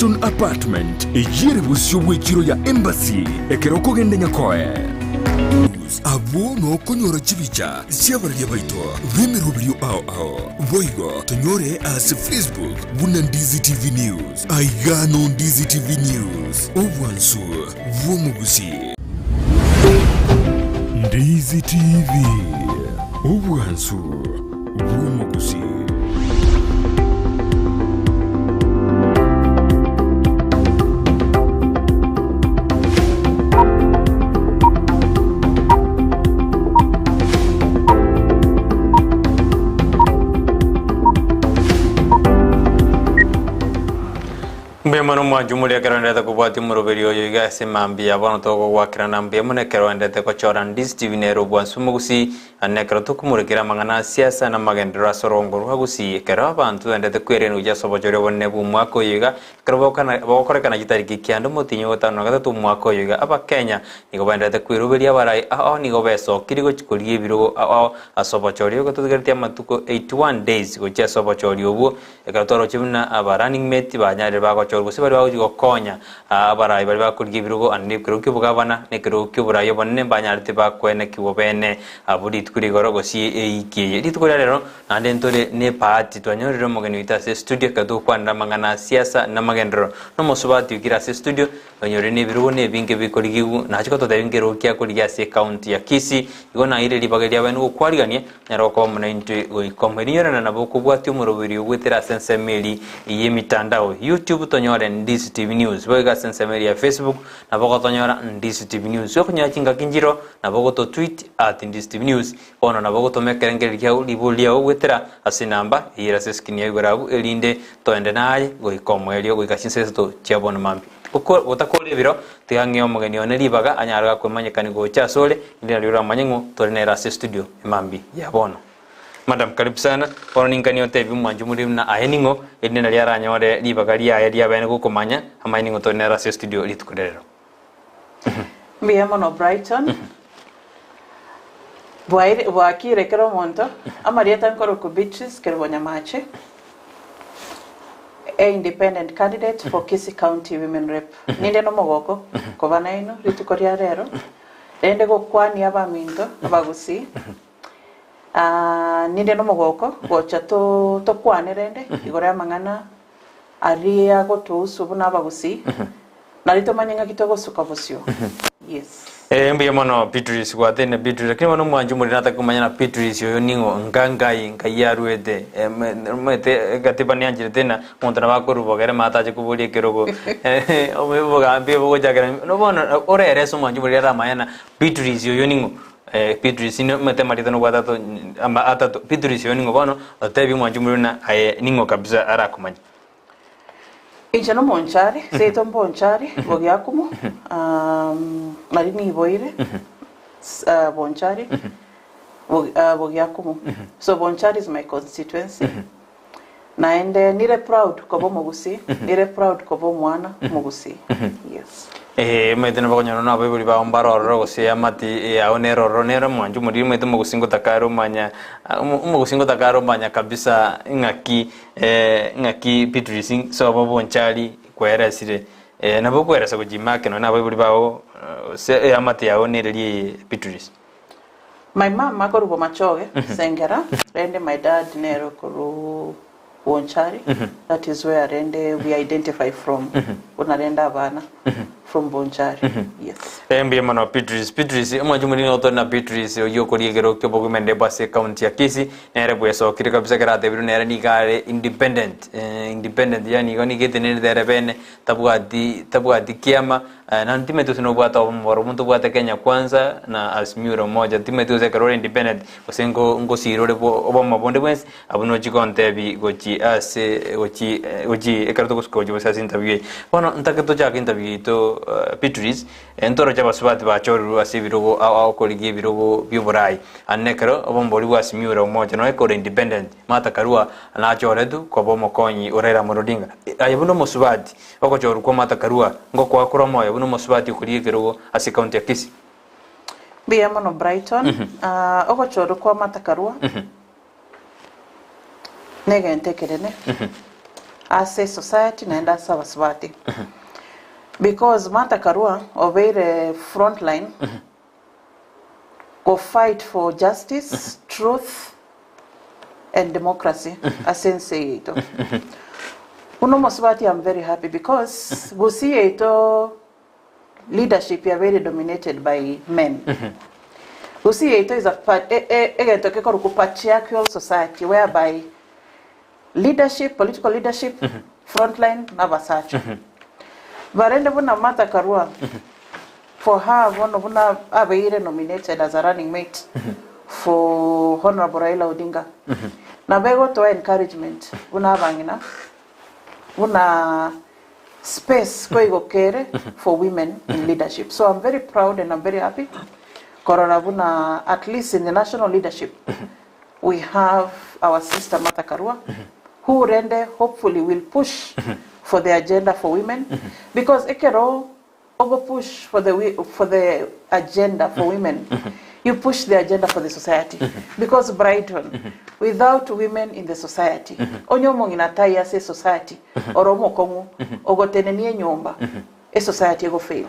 Brightton Apartment ejire busubwe kiro ya Embassy ekeroko gende nyakoe abo no konyora chibicha siabarya baito vemirubrio ao voigo tonyore as Facebook buna Ndizi TV News aigano Ndizi TV News obwansu vumugusi Ndizi TV obwansu vumugusi. Mbemano mwajumuli akarandeta kubwati muroberio yoga semambi abana toko gwakira nambe munekero andete ko chora Ndizi TV nero bwansumugusi anekero tukumurekera mangana siasa na magendera sorongo ruhagusi kera abantu andete kwerenu ja sobojore bonne bu mwako yoga karabokana bokorekana gitariki kyando mutinyo gotano gatatu mwako yoga aba Kenya nigo bandete kwiruberia barai nigo beso kirigo chikulie biro asobojore yoga tugertia matuko 81 days go ja sobojore obu ekatoro chibuna aba running mate banyare bago gusi bari bawo konya abarayi bari bakurya birugo andi kiruko bugabana ne kiruko burayo bonne banyarite bakwene kibobene aburi tukuri gorogosi eikiye ritukuri rero nande ntore ne party twanyorero mugeni witase studio kadu kwanda mangana siasa na magendero no musubati ukira se studio twanyorere ne birugo ne binge bikorigigu nachiko to dabingero kya kuriya se county ya Kisii igona ire libageria banu kwariganie naroko muna into goikomerinyorana nabo kubwati umurubiri ugwetera sense meli iye mitandao YouTube tonyora Ndizi TV News boga sensemeri ya Facebook na bogo tonyora Ndizi TV News yo kunya kinga kinjiro na bogo to tweet @Ndizi TV News ono na bogo to mekerengeri kya ulibulia ogwetera asinamba ira seskini yagurabu elinde to ende naye goikomwerio goikashinse to chiabona mambi uko utakole biro tigange omugeni oneri baga anyaraga kwemanyekani go chasole inde rira manyengo torenera se studio mambi yabono. Madam karibu sana oroninga niyo tebi mwanju muri na aheningo edena lyara nyore libagari ya edia bene gukomanya amayiningo tonera se studio litukurero Mbiyemo no Brighton Bwaire wakire kero monto amarieta nkoro ku Beatrice Kerubo Nyamache a independent candidate for Kisii County Women Rep ninde no mogoko kobana ino litukoria rero ende gokwani abaminto abagusi ninde no mogoko gocha to kwanerende igora mangana aria gotusu buna bagusi narito manyanga kitogo sukabusyo yes mbiyemo no Beatrice gwatene Beatrice kimo no mwanju muri nata kumanya na Beatrice yo ningo ngangai nkayaruete mete gatibani anjire tena montana bakorubogere mataje kubulie kirogo omebuga ambe bogo jagera no bona orere so mwanju muri ramayana Beatrice yo ningo Beatrice no matematita no gwatato atatu Beatrice yo ningo bono tabi mwanju muri na ningo kabisa arakumanya Injano monchari, seito monchari, bogiakumu, marini boire, bonchari, bogiakumu. So bonchari is my constituency. Naende nire proud kobo Mugusi, nire proud kobo mwana Mugusi. Yes. Metena bagonyo na baburi ba ombaroro gose amati aonero ronero mwanju muri mete Mugusingo takaro manya Mugusingo takaro manya kabisa ngaki Beatrice so babonchali kweresire nabo kweresa kujimake no na baburi bawo se amati aonereri Beatrice. My mom makorubo machoge sengera rende my dad nero koru Bonchari, that is where we identify from. Unarenda bana from Bonchari. Yes. Mbiyemo no Beatrice mwanju muri no tona Beatrice yo koriegero kyo bogu mende base county ya Kisii nere bweso kiri kabisa karate biru nere ni gare independent yani goni gete nere dere bene tabuati kiama na ntime tu sino bwata omoro muntu bwata Kenya kwanza na asmiuro moja ntime tu zekaro independent osengo ngosiro lebo obama bonde bwens abuno chikonte bi gochi ekarto kuskoje basa interview bono ntaketo chake interview to Beatrice entoro chaba subati ba choru asibirogo au koligi birogo byoburai annekero obombori wasimiura moja no ekore independent mata karua na choredu ko bomo konyi orera morodinga ayebuno mosubati bako choru ko mata karua ngoko akura moyo buno mosubati kuligerogo asi county ya Kisii Mbiyemo no Brighton oko choru ko mata karua nege ntekerene as a society naenda as Abaswati. Because Martha Karua over front line go fight for justice, truth and democracy as say it. Uno Moswati, I'm very happy because we see it leadership are very dominated by men. We see it is a patriarchal society whereby leadership, political leadership, frontline, never such. But when Martha Karua, for her, one of them nominated as a running mate for Honorable Raila Odinga. Na bego to encouragement, una space for women in leadership. So I'm very proud and I'm very happy. Korona, at least in the national leadership, we have our sister Martha Karua, who rende hopefully will push for the agenda for women, because ekero over push for the agenda for women. You push the agenda for the society. Because Brighton, without women in the society, onyomo inataya se society, oromo kongu, ogotenenie nyomba, a society go fail.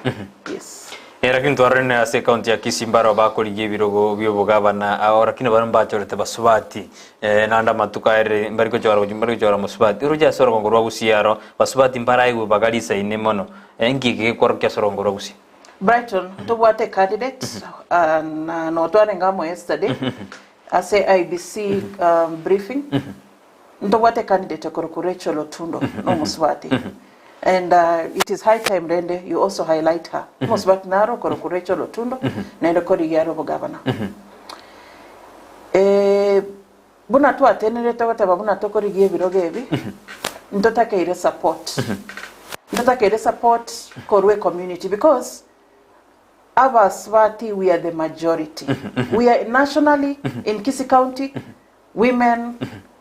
Yes. Lakini tuarene ase kaunti ya Kisii mbaro bakoligie birogo byo gavana ahora kino baramba chorete basubati nanda matuka ere mbariko chora musubati uruja soro ngorwa gusiaro basubati mbara igu bagalisa ine mono ngige korokya soro ngorwa gusi Brighton to what a candidate na no tware ngamo yesterday as a IBC briefing ndo what a candidate korokurecho lotundo no musubati. And it is high time rende you also highlight her. Musbat naro korokurecho lotundo na kori yaro governor. Buna tu atenere tawata babuna to kori gie birogebi. Ndota keire support. Ndota keire support korwe community because Abaswati we are the majority. We are nationally in Kisii County women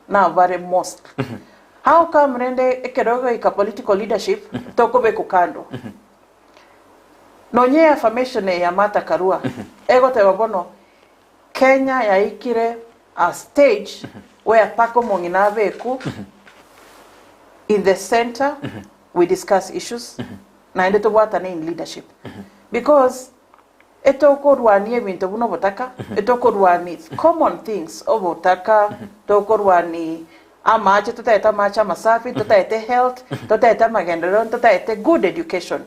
now very most. How come rende ekerogo ika political leadership toko be kukando? Nonye affirmation ya Martha Karua ego te babono Kenya ya ikire a stage where pako monginave ku in the center we discuss issues na ende to watane in leadership because eto korwani ebintu buno botaka eto korwani common things obotaka to korwani amache tutaeta macha masafi tutaete health tutaeta magenderon tutaete good education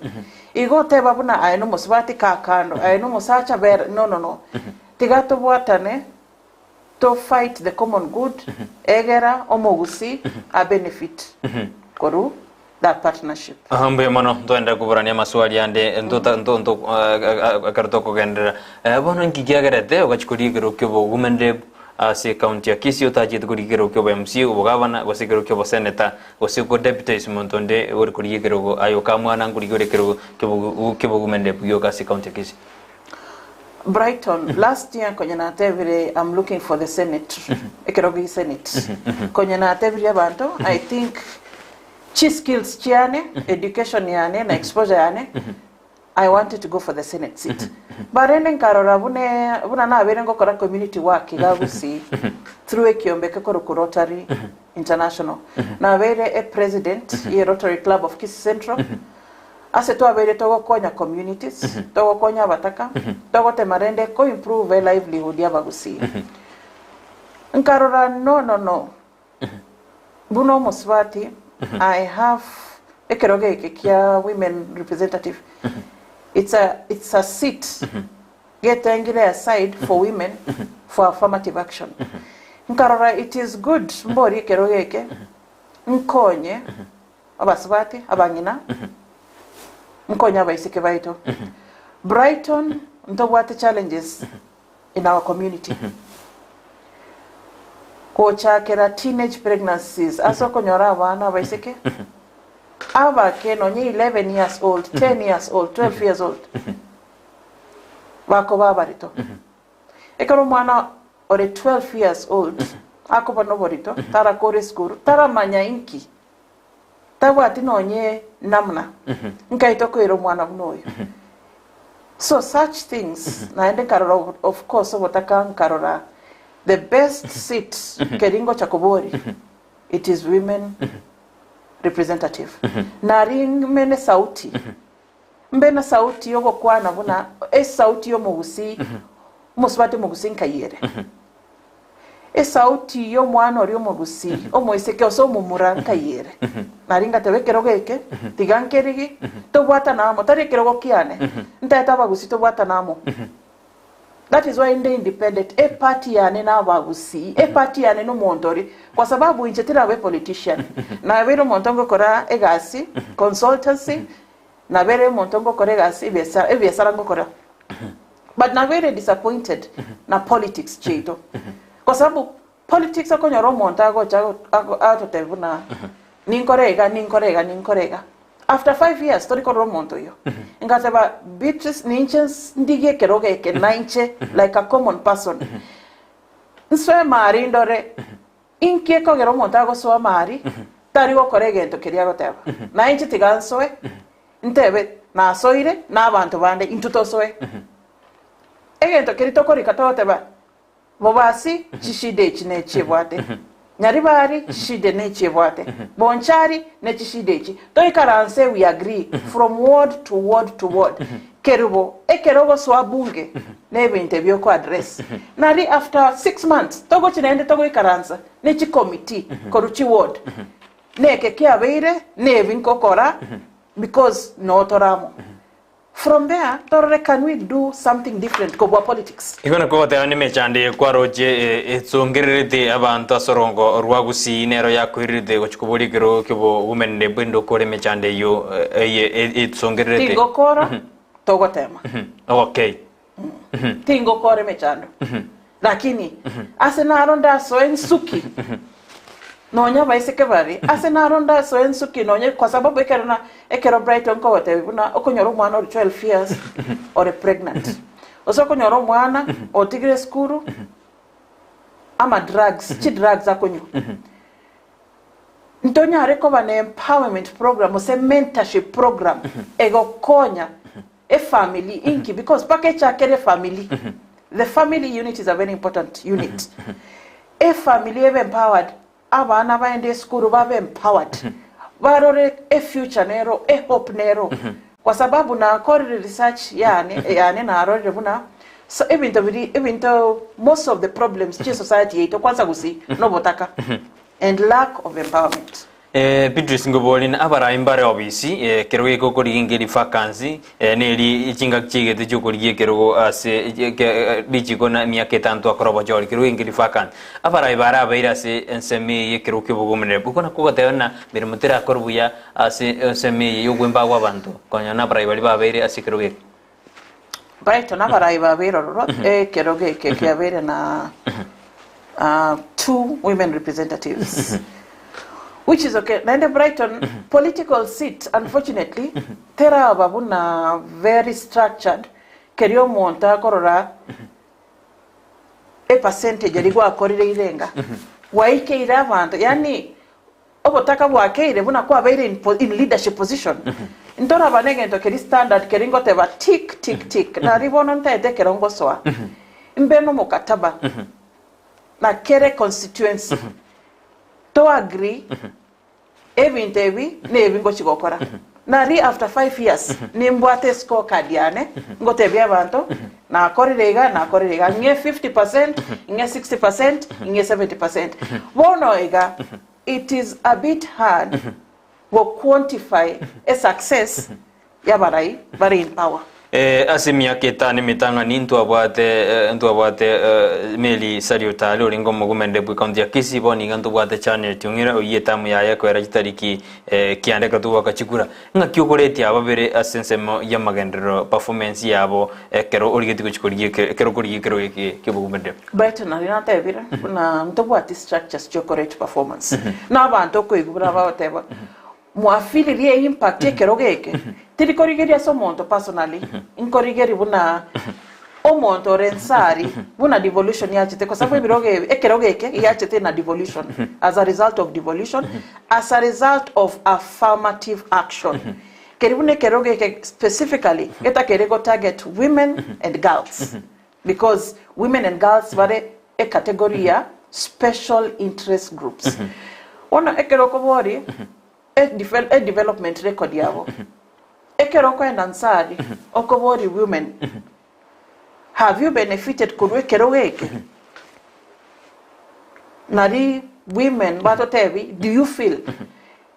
igote babuna ayino muswati kakando ayino musacha ber no tigato bwatane to fight the common good egera omogusi a benefit koru that partnership ambe mano toenda kuburania maswali ande ndo akartoko gendera bono ngigiagerete ogachikuri gerokyo women ase county ya Kisii utaje kurigero kyo MC ubugabana wasigero kyo senator wasiko deputies montonde uri kurigero ayo kamwana kurigero kyo bugumende byo ase county ya Kisii. Brighton last year kwenye na tevire I'm looking for the senate ekerogi senate kwenye na tevire bantu I think chi skills chiane education yane na exposure yane I wanted to go for the Senate seat. Barende karora buna na abere ngokora community work gagusi through ekiombe koro Rotary International. Na abere a president ye Rotary Club of Kisii Central. Ase to abere togo konya communities, togo konya bataka, togo temarende ko improve livelihood ya bagusi. Nkarora no. Buno Muswati I have ekeroge kekia women representative. It's a seat get angry aside for women for affirmative action. Nkarora it is good mbori kerogeke nkonye Abaswati abangina nkonya abaisike baito Brighton ndo what challenges in our community kochakera teenage pregnancies aso konyora abana abaisike aba keno nye 11 years old 10 years old 12 years old bako babarito ekaro mwana ore 12 years old ako banoborito tara kore school tara manya inki tabwati nonye namna nkaito ko ero mwana bunoyo so such things na ende karora of course obotaka karora the best seat keringo chakobori it is women representative nari mene sauti mbena sauti yogo kwana buna sauti yo mugusi musbate mugusi nkayere sauti yo mwana ori mugusi omoiseke oso mumura nkayere nari ngatebekero geke tigankerigi to bwata namo tari kero kiane ntata bagusi to bwata namo. That is why in the independent party yane na bagusi party yane no montori kwa sababu inchetira we politician na wero montongo kora egasi consultancy na wero montongo kora egasi ebiasara ngokora but na very disappointed na politics cheto kwa sababu politics akonyoro montago chago out tevuna ninkorega after 5 years story ko romonto yo ngateba Beatrice ninches ndige keroge ke nainche like a common person nswe mari ndore inke ko gero montago so mari tari go korege to keria goteba nainche tiganswe ntebe na soire na abantu bande intuto soe egento kerito korika toteba bobasi chishide chine chibwate nyaribari chishide ne chibwate bonchari ne chishide chi toikaranse we agree from word to word kerubo ekerogo swabunge nebe interview ko address nari after 6 months togo chinende togo ikaransa ne chi committee koruchi ward neke kia beire nebe nkokora because no toramo. From there, Torre, can we do something different? Kobwa politics. Ikona ko te ani mechande kwa roje tsongerete abantu asorongo rwagusi nero yakwiride gochukubuli kiro kibo women ne bendo kore mechande yo tsongerete. Tingo kora togo tema. Okay. Tingo kore mechando. Lakini asenaronda soen suki. Nonya baiseke bari asenaronda soen suki nonya kwa sababu ekero Brighton ko wote buna okonyoro mwana ori 12 years or pregnant oso konyoro mwana otigire skuru ama drugs akonyo ntonya areko bane empowerment program ose mentorship program ego konya family inki because package akere family the family unit is a very important unit family empowered abana baende skuru babe empowered barore future nero hope nero kwa sababu na core research yani na arore buna so even most of the problems in society ito kwanza gusi no botaka and lack of empowerment. Beatrice ngobolin abara imbare obisi keroge ko kori ngeli vacancy neli ichinga chige de jokori kerogo ase bichi kona miaka tanto akroba jori keroge ngeli vacancy abara ibara abaira se ensemi ye keroge bugumene bukona ko gatena bermutera korbuya ase ensemi yogwemba wabantu konya na abara ibali babaire ase keroge Brighton abara ibabiro ro keroge ke abere na 2 women representatives. Which is okay. Nende Brighton political seat, unfortunately, tera babuna very structured. Kerio monta korora percentage ligwa akorire irenga. Waike iravanta. Yani obotaka bwakeire buna kwa very in leadership position. Ntora banege nto keri standard keringo teba tick. Na ribono ntaete kerongo soa. Mbeno mukataba. Na kere constituency. To agree evintevi nevi ngochigokora nari after 5 years nimbwate scorecard yane ngotebi abantu na korega nge 50% nge 60% nge 70% wono ega it is a bit hard to quantify a success ya barai bari in power. Asimia ketani mitanga nintu abate meli sariotale oringo mugumende bwikondi ya Kisii boni ngantu bwate channel tungira oyetamu ya ko erajitariki kiande ka tuwa kachikura nga kyokoreti ababere asensemo ya magendero performance yabo kero origeti kuchikoriye kero koriye kero kibugumende Brighton arina tebira na ntobwati structures chokorate performance na abantu ko igubura bawateba muafili ye impact yekerogeke tiri korigeria so monto personally inkorigeri buna o monto rensari buna devolution yachite kwa sababu biroge ekerogeke yachite na devolution as a result of devolution as a result of affirmative action keribune kerogeke specifically eta kerego target women and girls because women and girls were a category ya special interest groups ona ekeroko bori a development record yabo ekero kwenda nsari okobori women have you benefited kurwe kero weke nari women bato tebi do you feel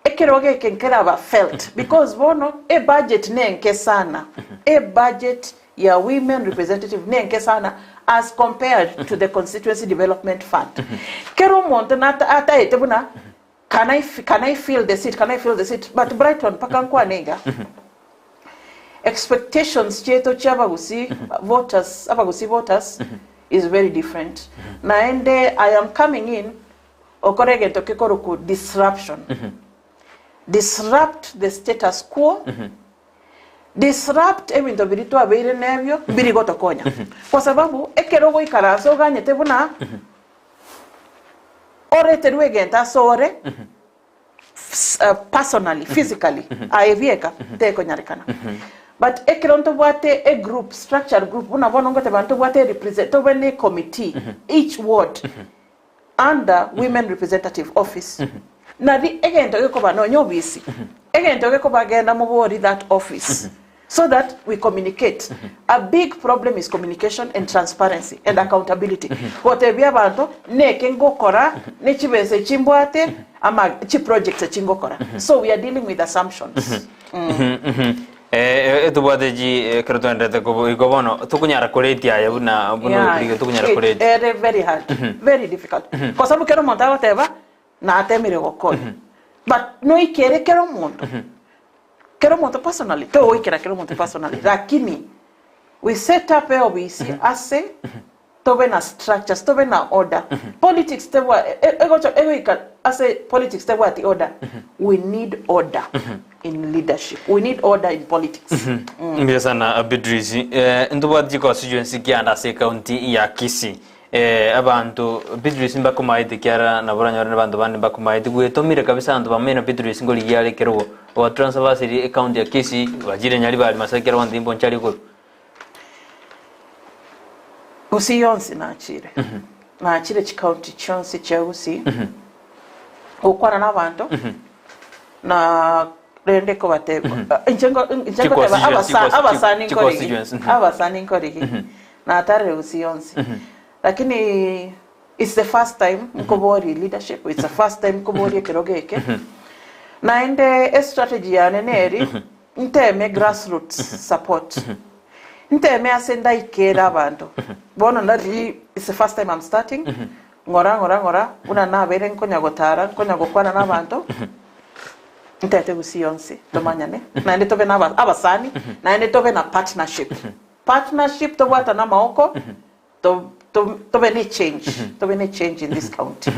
ekero weke nkera felt because bono a budget nenke sana a budget ya women representative nenke sana as compared to the constituency development fund kero monto nata ata etebuna can I feel the seat? Can I feel the seat? But Brighton, pakankwa nega. Expectations cheto chabagusi voters is very different. Naende I am coming in okorege tokekoroku disruption. Disrupt the status quo. Disrupt ebintu biritu abire nebyo birigoto konya. Kwa sababu ekerogo ikaraso ganye tebuna ore terwegenta sore personally, physically aevieka teko nyarikana but ekronto bwate a group structure group una bonongo te bantu bwate represent to bene committee each ward under women representative office na di egento geko ba no nyobisi egento geko ba genda mu bori that office so that we communicate. A big problem is communication and transparency and accountability. Whatever abantu neke ngokora ne chibese chimbwate ama chi projects chingokora. So we are dealing with assumptions. Etubwate ji kreto ndete ko igobono tukunyara koleti aya buna buno tukunyara koleti. Very hard. Very difficult. Kwa sababu kero monta whatever na atemire gokora. But no ikere kero monto. Kero monto personally, to oikera kero monto personally. Lakini we set up a obisi ase tobe na structures, tobe na order. Politics tewa ase politics tewa ati order. We need order in leadership. We need order in politics. Mbia sana Beatrice, ndubwati constituency kianda se county ya Kisii. Abantu Beatrice mbakumaite kyara na boranyora n'abantu bandi mbakumaite gwetomire kabisa abantu bamena Beatrice ngoli yale kero wa transfer city account ya Kisii wajire nyali bali masakera wandi mbon chali ko usiyonsi na achire county chonsi cheusi okwana n'abantu na rende ko bateko injengo abasani nkoriki na atare usiyonsi. Lakini it's the first time mkobori leadership, it's the first time mkobori kerogeke. Naende a strategy ya neneri nteme grassroots support. Nteme asenda ikera abantu. Bono ndari it's the first time I'm starting. Ngora una na bere nkonya gokwana n'abantu. Ntete usiyonse tomanyane. Naende tobe na abasani, naende tobe na partnership. Partnership to wata na maoko to be change in this county.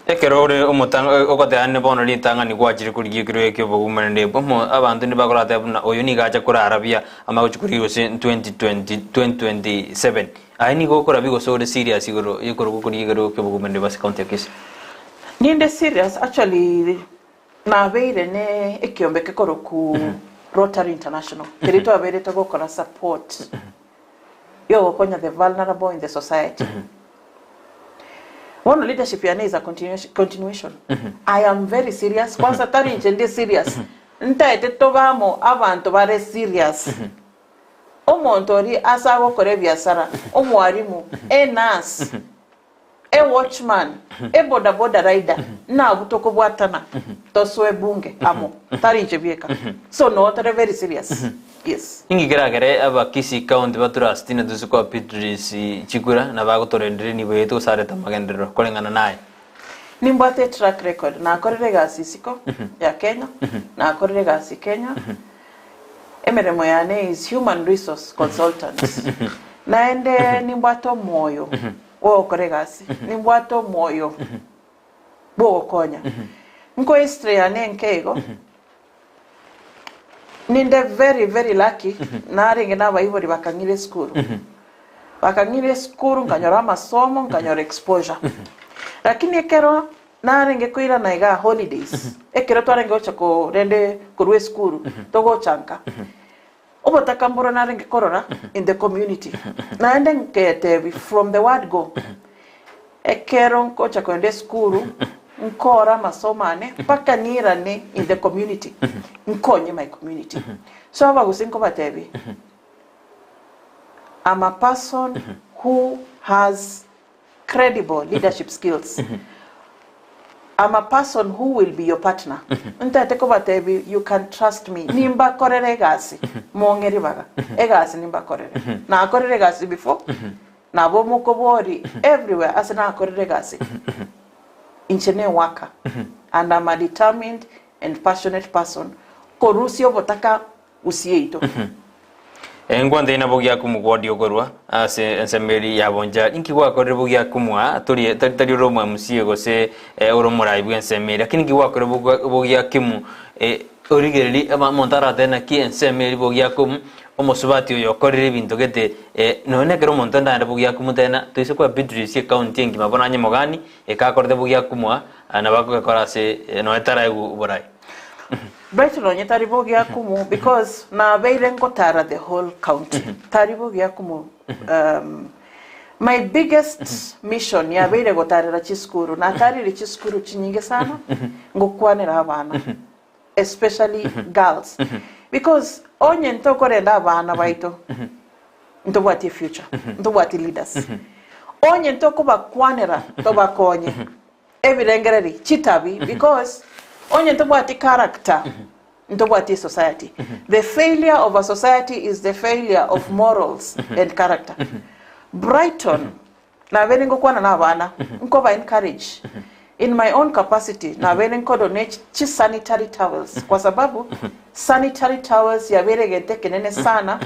Ekero ore omutanga okote ane bono litanga ni gwajire kuri gikiro ekyo bugumene bomo abantu ni bakorata buna oyo ni gacha kuri Arabia ama kuchukuri yose 2027 aini go kora bigo so serious igoro yikoro kuri gikiro ekyo bugumene bas county ya Kisii ninde serious actually na beire ne ekyombe kekoro ku Rotary International kerito abere to go kora support yo konya the vulnerable in the society. One leadership yana is a continuation. I am very serious. Kwanza tari njende serious. Ntaete tobamo abantu bare serious. Omontori asago kore biasara. Omwarimu, nurse, watchman, boda rider. Na butoko bwatana. Toswe bunge amo. Tari njebieka. So no, tari very serious. Yes. Ingi geragere aba Kisii county batura stina dusuko Beatrice chikura na bagotorendere ni beto sare tamagendero kolengana naye. Nimbate track record na akorere gasi siko ya Kenya na akorere gasi Kenya. Emeremo yane is human resource consultant. Naende nimbato moyo wo koregasi. Nimbato moyo bo konya. Nko history yane nkego. Ninde very lucky naringe naba ibori bakangire school. Bakangire school nkanyora masomo nkanyora exposure. Lakini ekero naringe kuira naiga holidays. Ekero twarenge ochako rende kurwe school togo chanka. Obotakambura naringe korora in the community. Naende nkete from the word go. Ekero nkocha kwende school nkora masomane paka nirane in the community nkonye my community so aba gusinko batebi I'm a person who has credible leadership skills. I'm a person who will be your partner. Ntateko batebi, you can trust me. Nimba korere gasi. Mongeri baga. Egasi nimba korere. Na korere gasi before. Na bomo kobori everywhere. As na korere gasi. Inchene waka. And I'm a determined and passionate person. Korusio botaka usieito. Engwande ina bogia kumugwadi ogorwa ase ensemeri yabonja inki wakore bogia kumwa tari roma musiye gose oromura ibu ensemeri lakini ki wakore bogia kimu origereri ama montara tena ki ensemeri bogia kum omosubati yo korire bintu gete none kero montanda anda bogia kumu tena tuise kwa Beatrice county ngi mabona nyemo gani ekakorde bogia kumwa na bako korase no etara uborai Brighton onye taribo gya kumu because na beire nkotara the whole county. Taribo gya kumu my biggest mission ya beire gotarira chiskuru na tarire chiskuru chinyinge sana ngokwanira abana especially girls because onye ntokorenda abana baito ntobwati future ntobwati leaders onye ntokubakwanira tobakonye ebirengereri chitabi because onye ntobwati character ntobwati society. The failure of a society is the failure of morals and character. Brighton na vele ngokwana na bana nkoba encourage in my own capacity na vele nkodonate chi sanitary towels kwa sababu sanitary towels ya vele gente kenene sana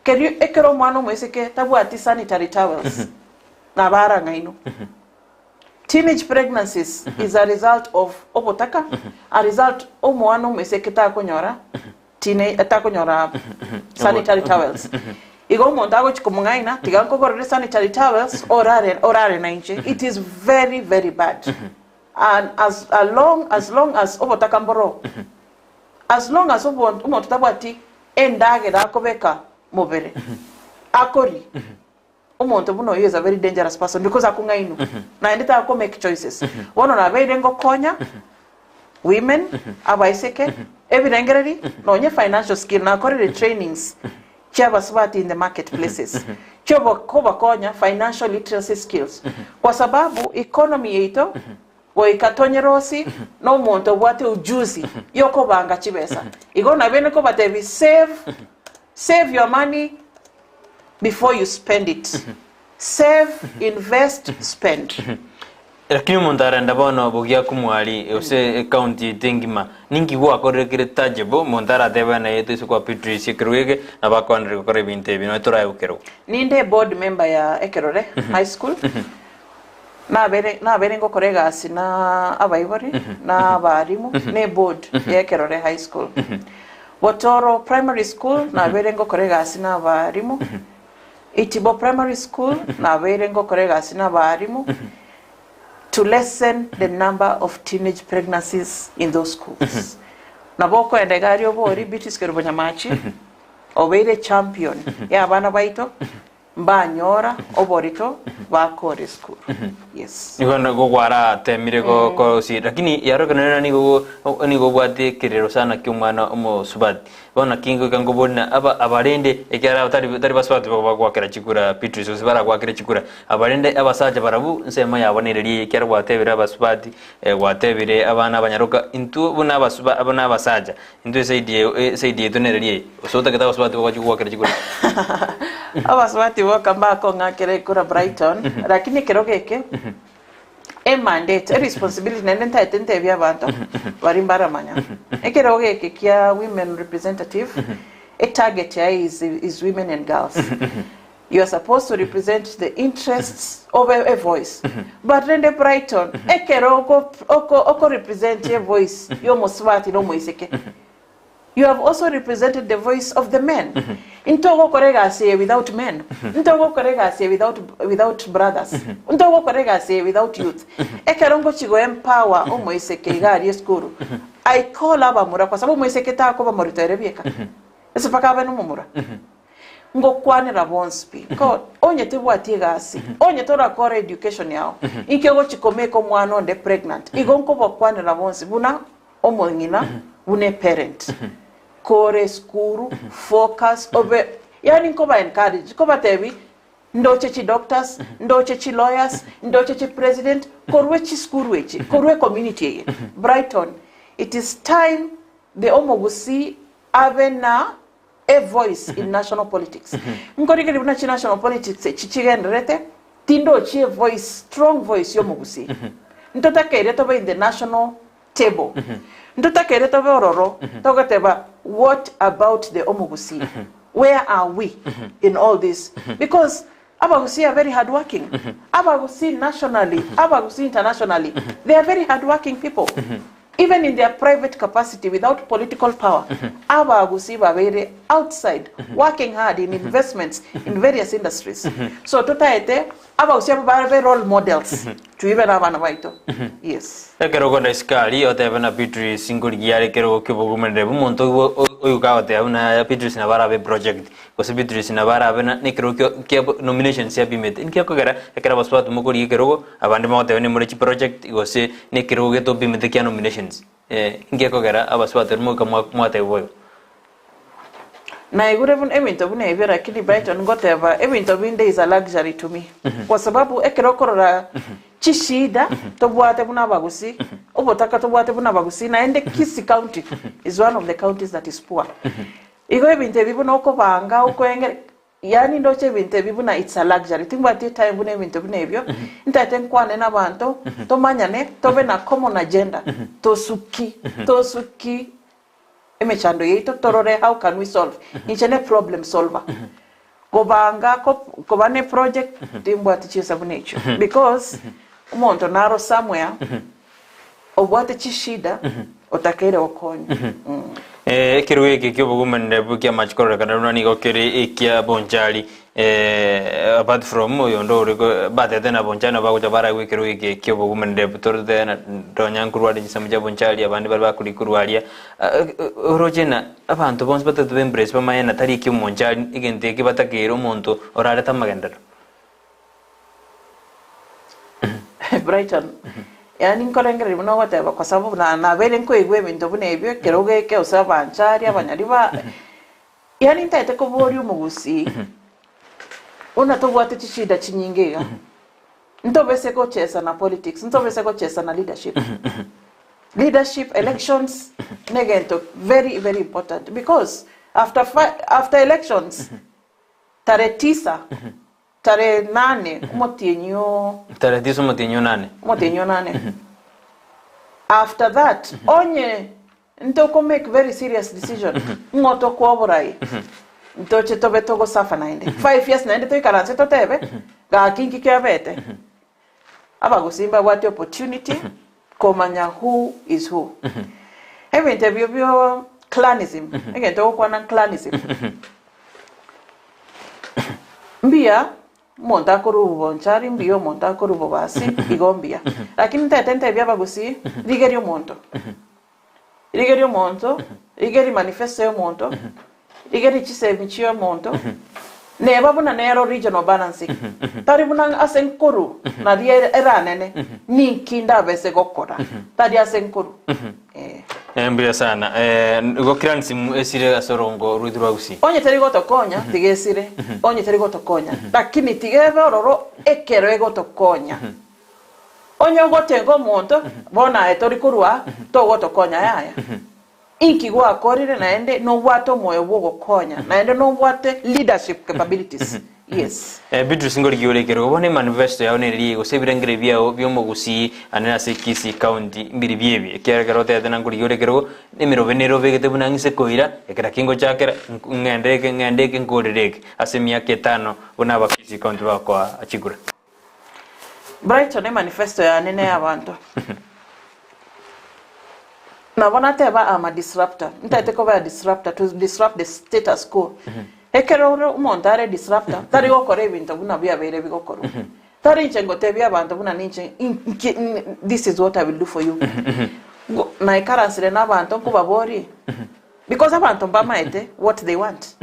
keri ekero mwana mweseke tabwati sanitary towels na bara ngaino. Teenage pregnancies is a result of obotaka, a result of mwana mweseke takonyora takonyora sanitary towels. Igo montago chikumungaina tiganko korre sanitary towels orare na inche. It is very very bad. And as long as obotaka mboro, as long as omotabwati endage da kobeka mobere akori umuntu buno is a very dangerous person because akungainu na endita ko make choices wono na very ngo konya women abaiseke evidengereri no nye financial skill na korre trainings chaba swati in the marketplaces chobo koba konya financial literacy skills kwa sababu economy yeito wo ikatonyerosi no muntu bwate ujuzi yoko banga chibesa igona bene ko batevi save your money before you spend it. Save, invest, spend. Lakini montara ndabono bogia kumwali ose county tengima ningi gwa korekire tajebo montara tebana yetu kwa Beatrice Kerubo na bakwanre kokore binte bino tora ukero. Ninde board member ya Ekerore High School. Na bere ngo korega asina abaibori na abarimu ne board ya Ekerore High School. Botoro Primary School na bere ngo korega asina abarimu. Itibo Primary School na bere ngo korega asina abarimu. To lessen the number of teenage pregnancies in those schools. Naboko endegari obori Beatrice Kerubo Nyamache obere champion ya abana baito mbanyora oborito bakore school. Yes. Nigona go gwara temire ko si lakini yaro kana ni go bwate kirero sana kyumwana omo subati. Bona kingo kango bona abarende ekara tari baswati bagwa kera chikura Beatrice usibara kwa kera chikura abarende abasaja barabu nsema yabonereri ekara bwatebira basubati bwatebire abana abanyaruka intu bona abana abasaja intu saidie tonereri usota kata basubati bagwa kera chikura abaswati wakamba ko ngakere kura Brighton lakini kerogeke a mandate, a responsibility, and entitlement via banto, Warimbara Manya. Ekeroge kia women representative, a target here is women and girls. You are supposed to represent the interests of a voice. But then the Brighton, Ekerogo represent a voice, you almost swati no moiseke. You have also represented the voice of the men. Intogo korega say without men. Intogo korega say without brothers. Intogo korega say without youth. Ekerongo chigo empower omoiseke gari skuru. I call aba mura kwa sababu moiseke ta ko ba morito erebieka. Ese pakaba no mumura. ngo kwanira bonspi ko onye tibwati gasi onye tora kore education yao ikego chikomeko mwana onde pregnant igonko bokwanira bonsi buna omongina bune parent kore skuru focus obe yani ko ba encourage ko batebi ndoche chi doctors ndoche chi lawyers ndoche chi president korwe chi skuru wechi korwe community Brighton it is time the omogusi avena a voice in national politics. Ngorike libuna chi national politics chichigenderete tindo chi a voice, strong voice yomugusi. Ntota kere toba in the national table. Ntota kere toba ororo toga teba what about the omugusi? Where are we in all this? Because Abagusi are very hardworking. Abagusi nationally, Abagusi internationally, they are very hardworking people. Even in their private capacity, without political power, Abagusi were very outside, working hard in investments in various industries. So, totaete, Abagusi are very role models to even have an avaito. Yes. Kero konda iskali o te bana Beatrice singurgiare kero ke bogumende monto oyuka te una Beatrice na bara project ko se Beatrice na bara bana ne kero ke nomination se abimete in ke ko gara kera baswa tu mokori kero abande mo te ne mo project go se ne kero ke to bimete ke nominations in ke ko gara abaswa te mo ka mo te wo na igurevun evinto bune evera kili Brighton ngoteva evinto binde is a luxury to me kwa sababu ekero korora chishida tobwate buna bagusi obotaka tobwate buna bagusi na ende Kisii county is one of the counties that is poor igo ebinte bibuna okobanga okwengere yani ndoche ebinte bibuna it's a luxury timbati time bune ebinte bune ebyo ntate nkwane nabantu tomanyane tobe na common agenda tosuki emechando yeito torore how can we solve inchene problem solver kobanga kobane project timbwati chisa bunecho because umonto naro somewhere obwate chishida otakere okonyo kirwe ke bogumende bukia machkora kana nani go kere ekia bonjali apart from yondo rego batete na bonjana ba kutabara we kirwe ke bogumende butorde na donyan kurwadi samja bonjali abandi barba kuri kurwalia rojena abantu bons batete embrace ba mayena tariki monjali igente ke batakero monto orare tamagenda Brighton yani nkolengere muno whatever kwa sababu na vele nko igwe bintu bune ebyo keroge ke usaba anchari abanyaliba yani ntaite ko bori umugusi una to bwate chishida chinyingega ntobese ko chesa na politics ntobese ko chesa na leadership elections negento very very important because after elections tare 9 tare 8 motienyo tare 10 motienyo 8 after that onye ntoko make very serious decision ngoto kuoborai ntoche tobe togo safa naende 5 years naende to ikaranse to tebe ga kinki kyabete abagusimba what opportunity komanya who is who have interview clanism again to kwana clanism mbia monta korubo nchari mbio monta korubo basi igombia lakini tete bya bagusi rigerio monto rigeri manifesto yo monto rigeri chisemichio monto ne babuna nero regional balancing tari buna asenkuru na dia eranene ni kinda bese gokora tari asenkuru mbia sana go kiransi esire asorongo ruidura usi onye tari gotokonya tigesire onye tari gotokonya lakini tigebe ororo ekero egotokonya onye gotengo monto bona etori kurwa to gotokonya yaya inki gwa korire naende no bwato moyo bwo konya naende no bwate leadership capabilities yes Beatrice ngori yore kero bone manifesto ya oneri go sebirengere bya byo mugusi anena se Kisii county mbiri byebi kera kero tete ngori yore kero nemero venero vegete bunangise koira ekera kingo chakera ngendeke ngorereke asemia ketano bona ba Kisii county bakwa achigura Brighton manifesto ya nene abantu na bona teba ama disruptor ntate ko ba disruptor to disrupt the status quo ekero umontare disruptor tari gokora ibintu buna bya bere bigokoro tari nchengo tebya abantu buna ninche this is what I will do for you na ikaransire na abantu ko babori because abantu bamaete what they want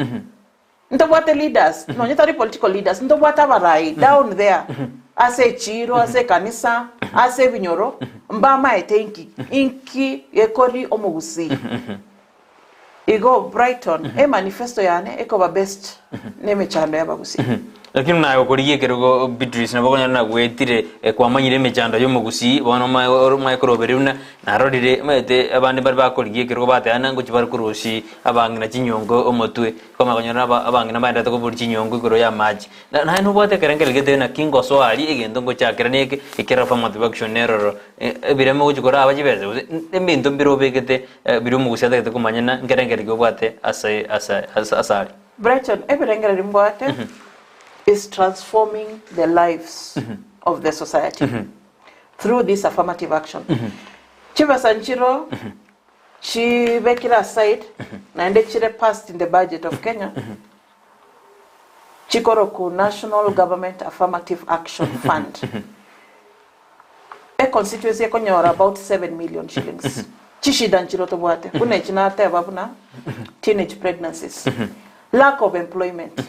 Ntobwate leaders, no nyetari political leaders, ntobwate abarai down there. Ase chiro, ase kanisa, ase vinyoro, mbama etenki, inki ekori omugusi. Igo Brighton, manifesto yane, eko ba best, neme chando ya bagusi. Lakini na yokoriye kerugo Beatrice na bakonya na gwetire kwa manyire mechanda yo mugusi bono ma korobere na rodire mete abandi bari bakoriye kerugo bate anango chibar kurushi abangi na chinyongo omotwe kwa makonya na abangi na banda to buri chinyongo ikoro ya maji na no bote kerengere gete na kingo so ali egendo ngo chakira ne ikera fa motivation error biremo gukora abajibeze embinto birobe gete biru mugusi ate kumanya na kerengere go bate asari Brighton eberengere rimboate is transforming the lives of the society through this affirmative action. Chiva Sanchiro, Chivekira aside, and Chire passed in the budget of Kenya, Chikoroku National Government Affirmative Action Fund. A constituency konyora about 7 million shillings. Chishidan Chiroto Buate, Punechinate Babuna, teenage pregnancies. Lack of employment.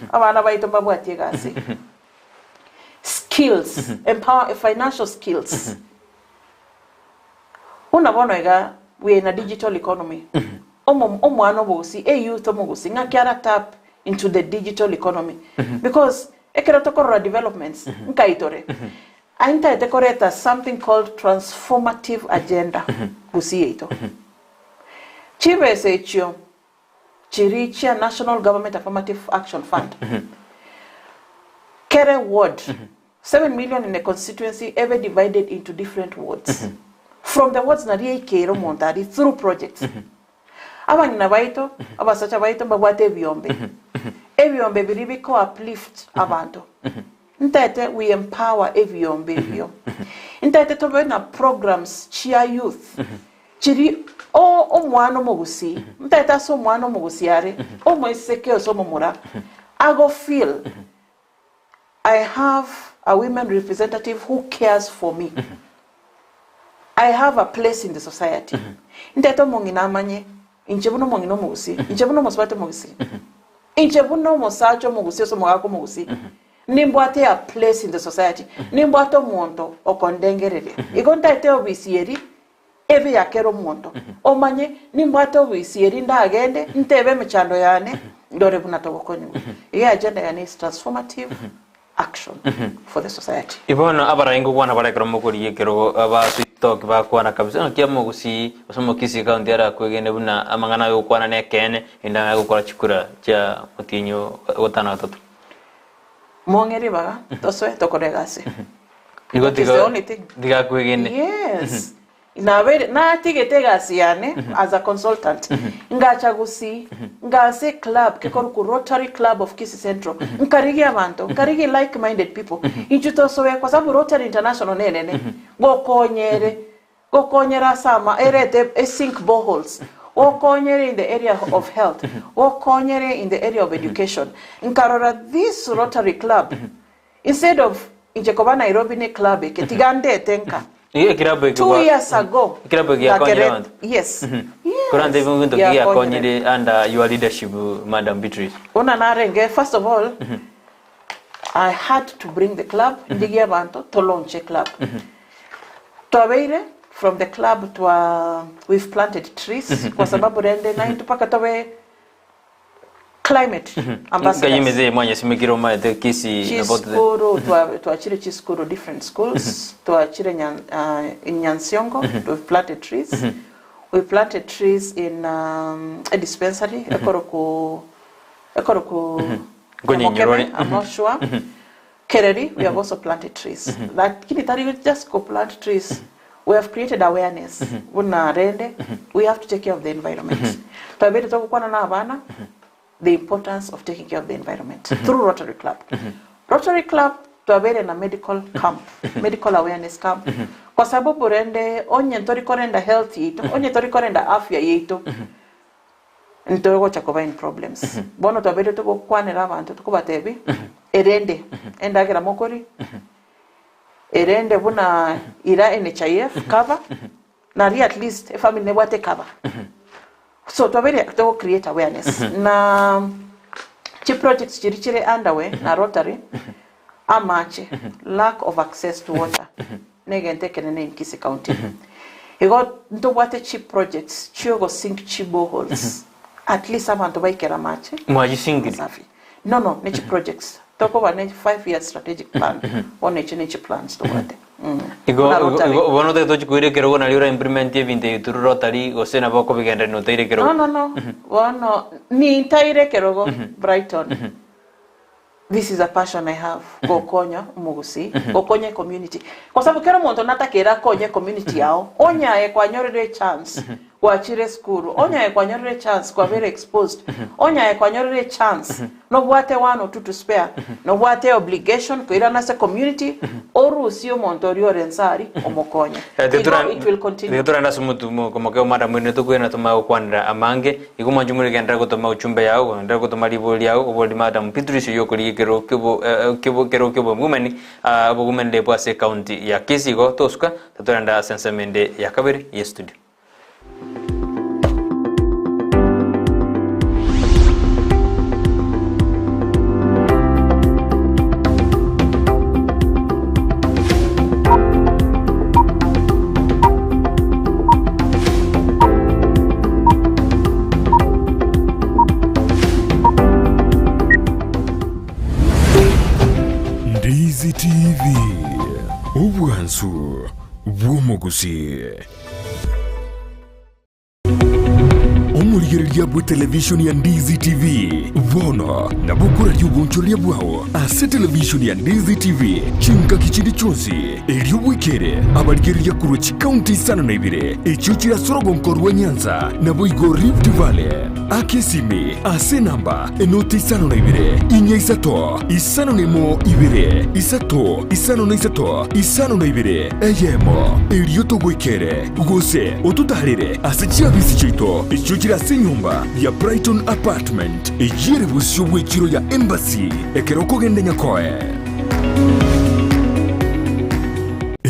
Skills, financial skills. We are in a digital economy. Youth tap into the digital economy because developments. Something called transformative agenda. Chirichia National Government Affirmative Action Fund. Kere ward. 7 million in a constituency ever divided into different wards. From the wards na Kero Montari through projects. Abang Navaito, Abasacha Vaito, Babate Viombe. Eviombe Biribiko uplift Abanto. Ntete we empower Eviombe Vio. Ntete to programs chia youth. Chiri mwana mogusi mtata so mwana mogusiare moiseke so momura I go feel I have a women representative who cares for me. I have a place in the society. Nteto mongina manye inchebuno mongino mogusi inchebuno mosbate mogusi inchebuno mosacho mogusi so mogako mogusi nimbwate a place in the society nimbwato monto okondengerere igonta ete obisieri ebe yakero monto omanye nimbwate obisieri ndagende ntebe mechando yane ndore bunatogokonyo iya agenda yani is transformative action for the society. Ibona abaraingo kwana barekero mukuriye kero aba TikTok bakwana kabisa kiya mugusi osomo Kisii county ara kwegene buna amangana yo kwana nekene indanga gukora chikura cha mutinyo otana toto mongeri baga toswe tokoregase diga kwegene yes na tigete yane as a consultant ngacha gusi ngase club kekoro ku Rotary Club of Kisii Central nkarigi abantu nkarigi like minded people inchuto sowe kwa sababu Rotary International nene gokonyera sama erete sink boreholes okonyere in the area of health okonyere in the area of education nkarora this Rotary Club instead of injekoba Nairobi ne club ketigande tenka 2 years ago. Yes. Yes. Under your leadership, Madam Beatrice. First of all, I had to bring the club to launch a club. From the club to we've planted trees. Kwa sababu rende na intupaka towe climate ambassadors. Chiskuru, tuachire Chiskuru different schools. Tuachire in Nyansiongo, we've planted trees. We planted trees in a dispensary. Ekoroku Mokeme, I'm not sure. Kereri, we have also planted trees. Like Kinitari, we just go plant trees. We have created awareness. We have to take care of the environment. The importance of taking care of the environment through Rotary Club. Rotary Club tuabere na medical camp, medical awareness camp. Kwa sababu rende onye ntorikorenda health yito, onye ntorikorenda afya yito. Ntoriko chakoba problems. Bono tuabere tuko kwanera abantu tukubatebi. Erende endagera mokori. Erende buna ira NHIF cover. Nari at least a family nebwate cover. So to create awareness. Na chi projects chirichire underway na Rotary amache lack of access to water negente kenene in Kisii County. Ego ntobwate chi projects chiogo sink chi boreholes at least abantu baikera mache mwaji singiri no nechi projects toko wa 5-year strategic plan on nechi plans to wate Igo wono te to chikuire kero gona liura implement evinte yuturu Rotary osena boko bigenda no teire kero no wono ni taire kero Brighton. This is a passion I have. Gokonya mugusi, gokonya community. Kwa sababu kero muntu natakira konye community yao. Onya ekwanyorere chance kwa chire school. Onya ekwanyorere chance kwa very exposed. Onya ekwanyorere chance no bwate one or two to spare. No bwate obligation kuira nase community oru sio montorio rensari omokonya. It will continue. Tetura na sumutu como que mara mwene to kuena toma kwandra amange iguma njumuri gendra ko toma uchumbe yao ndra ko toma liboli yao obodi madam Beatrice yokuri kero kebo mumeni abugumende bwase county ya Kisii go toska tetura nda sensemende ya kabiri ya studio. Ndizi TV ubwansu bw'omugusi omurigereria bwa television ya Ndizi TV bono na bukura ry'ubunchoria bwawo ase television ya Ndizi TV chinka kichindi chonsi ery'obwikere abarigereria kurochi county sana na ibire ekyo kirasorogonkorwa Nyanza na boigo Rift Valley akesimi ase namba enoti isano na ibire inya isato isano nemo ibire isato isano na isato isano na ibire eyemo eryoto gwikere gose otutarire ase chiabisi chito ekyo kirase nyumba ya Brighton apartment ejire busyo bw'ekiro ya embassy ekeroko gende nyakoe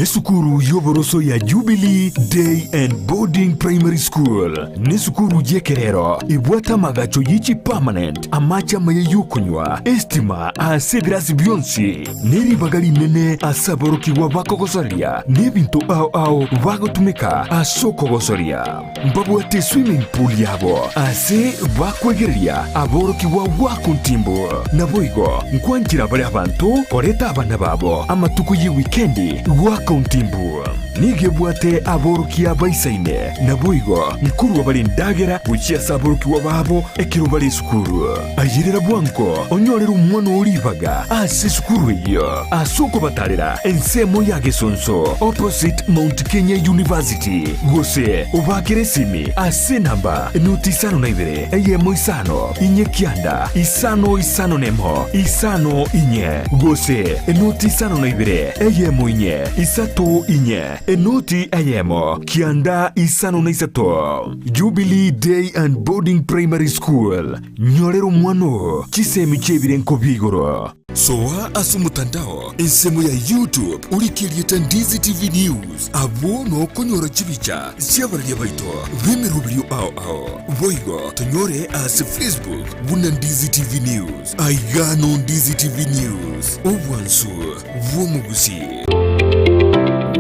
esukuru yoboroso ya Jubilee Day and Boarding Primary School ni sukuru jekerero ibwata magacho yichi permanent amacha maye yukunywa estima asegrasi byonsi neri bagali nene asaboroki wa bakogosoria nebinto ao bagotumika asokogosoria mbabwate swimming pool yabo ase bakwegeria aboroki wa wakuntimbo na boigo nkwanjira bali abantu koreta abana babo amatuku yi weekendi Kontimbu nige bwate aboruki abaisaine na boigo nkuru wabali ndagera buchia saboruki wababo ekiro bali skuru ayirira bwanko onyorera umwana olibaga ase skuru iyo asuko batarira ensemo yage sonso opposite Mount Kenya University gose obakire simi ase namba notisano na ibere eyemo isano inye kianda isano nemo isano inye gose notisano na ibere eyemo inye isato inye enoti ayemo kianda isano na isato Jubilee Day and Boarding Primary School nyorero mwano chisemi chebire nkobigoro soa asumutandao ensemo ya YouTube ulikirieta Ndizi TV News abo no konyora chibicha siabaria baito vemerubrio ao voigo tonyore as Facebook buna Ndizi TV News aigano Ndizi TV News obwansu vomugusi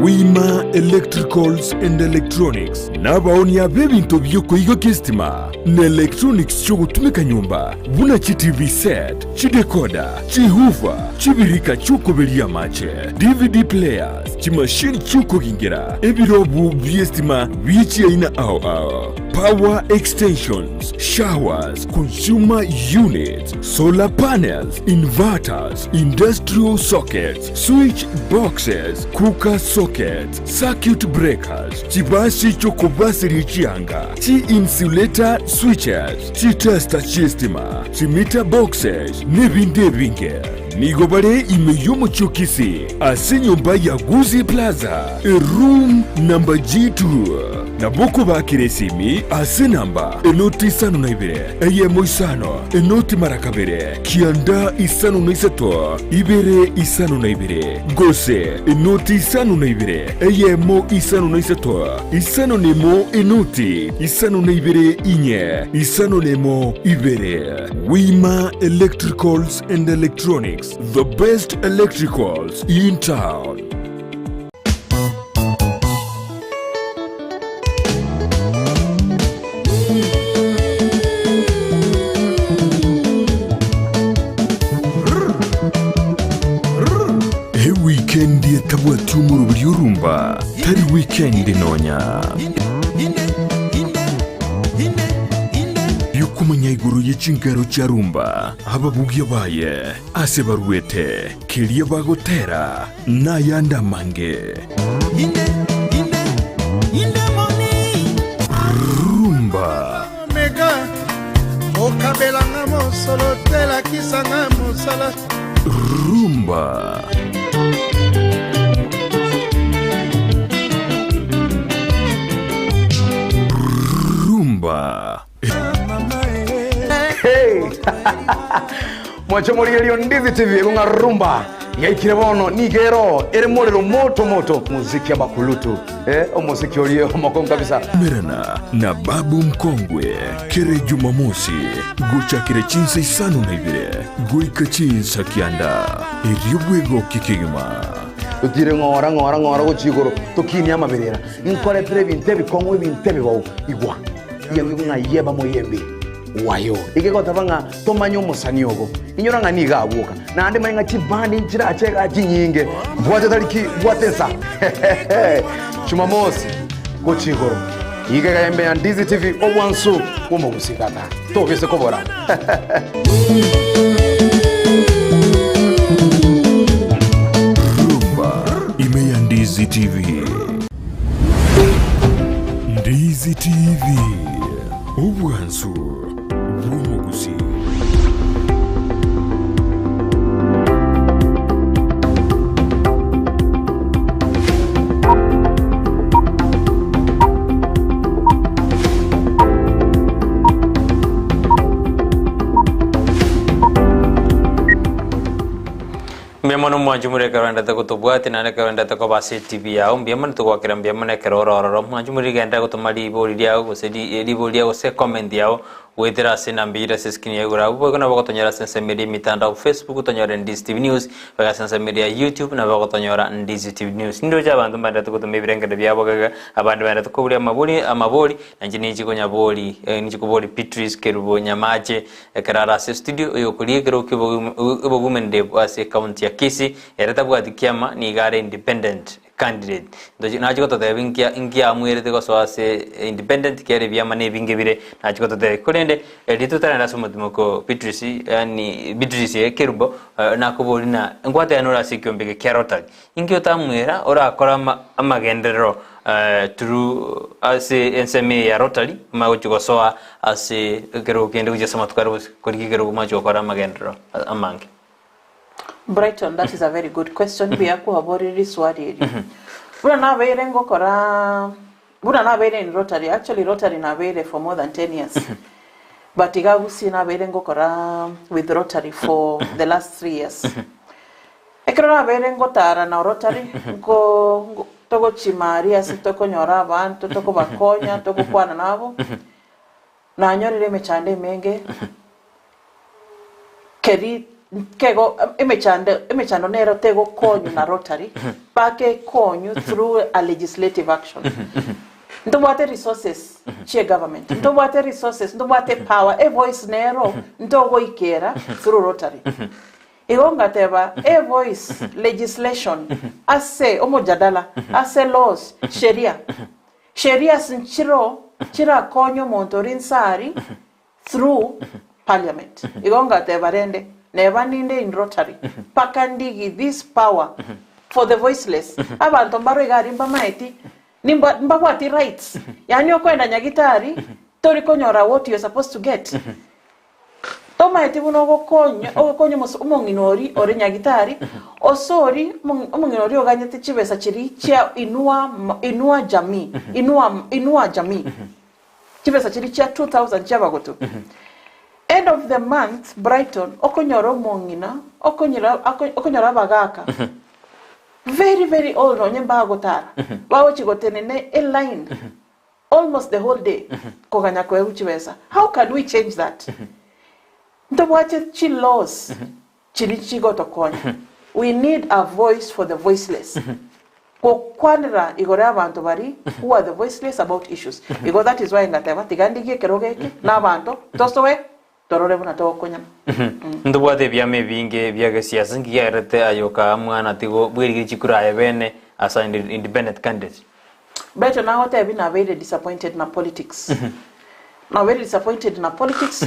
Wima Electricals and Electronics nabaoni ya bebinto byoko igo kistima na electronics chogutumika nyumba buna chi TV set chi decoder chi hoover chi birika chuko belia mache DVD players chi machine chuko gingira ebirobu byestima bichi aina ao power extensions, showers, consumer units, solar panels, inverters, industrial sockets, switch boxes, cooker sockets, circuit breakers, chibasi chokobasi richianga, chi insulator switches, chi tester chistima, chi meter boxes, nebinde binge. nigobare imeyomo chokisi ase nyumba ya Guzi Plaza room number G2 na boko bakire simi ase namba enoti isano na ibere eyemo isano enoti marakabere kianda isano na isato ibere isano na ibere gose enoti isano na ibere eyemo isano na isato isano nemo enoti isano na ibere inye isano nemo ibere. Wima Electricals and Electronics, the best electricals in town. He weekend yetabwa tumuru rumba tari weekend nonya kumanya iguru y'ikingaro cya rumba ababugi baye ase baruete kiriye bagotera n'ayandi amange rumba mega okabelanga mosolo tela kisanga mosala rumba rumba. Mwachomori yaliyo Ndizi TV kunga rumba yaikire bono nigero ere morero moto muziki ya bakulutu omuziki oliyo makon kabisa Merana na babu mkongwe kere Jumamosi gocha kere chinsa isano na ibire goika chinsa kianda eriobwego kikigima tutire ngora gochigoro tukini amaberera nkore pere binte bikongwe binte bibawo igwa yemwe ngayeba moyembe wayo ikeko tabanga tomanyo musani ogo inyora ngani gabuka nande mainga chibandi chira cheka chinyinge bwate taliki bwate sa Jumamosi gochigoro igega yembe ya Ndizi TV obwansu womo gusikata tobese kobora rumba ime ya Ndizi TV. Ndizi TV obwansu womogusi. Mbiamono mwanjumure karanda tako tubwati na karanda tako base TV yao mbiamono tukwa kira mbiamone kerororo mwanjumure genda ko tumali boli yao gosedi boli yao se comment yao wetera sina mbira se skin yao ra ubo kana bakotonyera sense media mitandao Facebook tonyora Ndizi TV News baka sense media YouTube na bakotonyora Ndizi TV News ndo ja bantu banda tako tumibirenga de byabo gaga abandu banda tako buli amaboli nanjini chikonya boli nichikoboli Beatrice Kerubo Nyamache karara se studio yo kuliekero kibo women de ase county ya Kisii eretabu atikiama ni gare independent candidate ndoji nachiko tote ingia amwirete ko so ase independent kere byama ne bingebire nachiko tote kolende ditutara nasomotimo ko Beatrice yani Beatrice Kerubo nakoboli na ngwate anora sikyombege kerota ingio tamwera ora akora amagendero through ase enseme ya Rotary magochiko so ase kero kende kujasama tukaro kuri kero macho akora amagendero amange Brighton, that is a very good question. Biaku habori riswadi. Buna na bere ngokora. Buna na bere in Rotary. Actually, Rotary na bere for more than 10 years. But igagusi na bere ngokora with Rotary for the last 3 years. Ekero na bere ngotara na Rotary. Ngo toko chimaria si toko nyora abantu toko bakonya toko kwana nabo. Na nyorire mechande menge. Keri kego emechando nero tego konyu na Rotary pake konyu through a legislative action. Ndobate resources che government. Ndobate resources, ndobate power, a voice nero ndogo ikera through Rotary. Igonga teba a voice legislation ase omojadala ase laws sheria sinchiro chira konyo montorin sari through parliament. Igonga teba rende never ninde in Rotary pakandigi this power for the voiceless abantu mbaro gari mbamaiti mbawati rights yani okwenda nyagitari tori konyora what you're supposed to get toma eti buno ogokonyo umonginori ore nyagitari osori umonginori oganyete chibesa chiri chia inua jamii inua jamii chibesa chiri chia 2000 chabagoto end of the month Brighton okonyoro mongina okonyora bagaka very very old onye bagotara bawo chigotenene a line almost the whole day koganya kwa uchibesa. How can we change that? Ntobache chi laws chiri chigoto konya. We need a voice for the voiceless. Kwanira igore abantu bari who are the voiceless about issues. Because that is why ngateba tigandigie kerogeke na abantu tostowe torore buna to konya. Ndobwate byame binge byaga siasa ngiyarete ayoka mwana tigo bwiri chikura yabene as an independent candidate. Better now what I've been very disappointed na politics. Now very disappointed na politics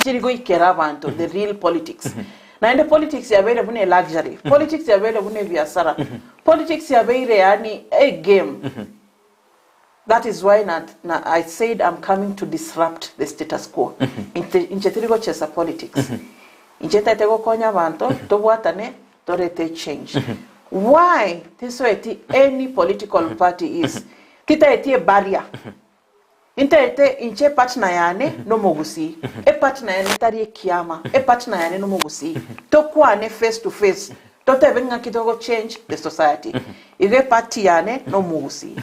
chiri go ikera abantu the real politics. Na ende politics ya very bune luxury. Politics ya very bune biashara. Politics ya very yani a game. That is why I said I'm coming to disrupt the status quo. Inchetirigo chesa politics. Inchetego konya abantu tobwatane torete change. Why this way any political party is kita eti barrier. Inte inche partner yane no mogusi. E partner yane tari kiama. E partner yane no mogusi. Tokwane face to face. Tote venga kidogo change the society. Ige party yane no mogusi.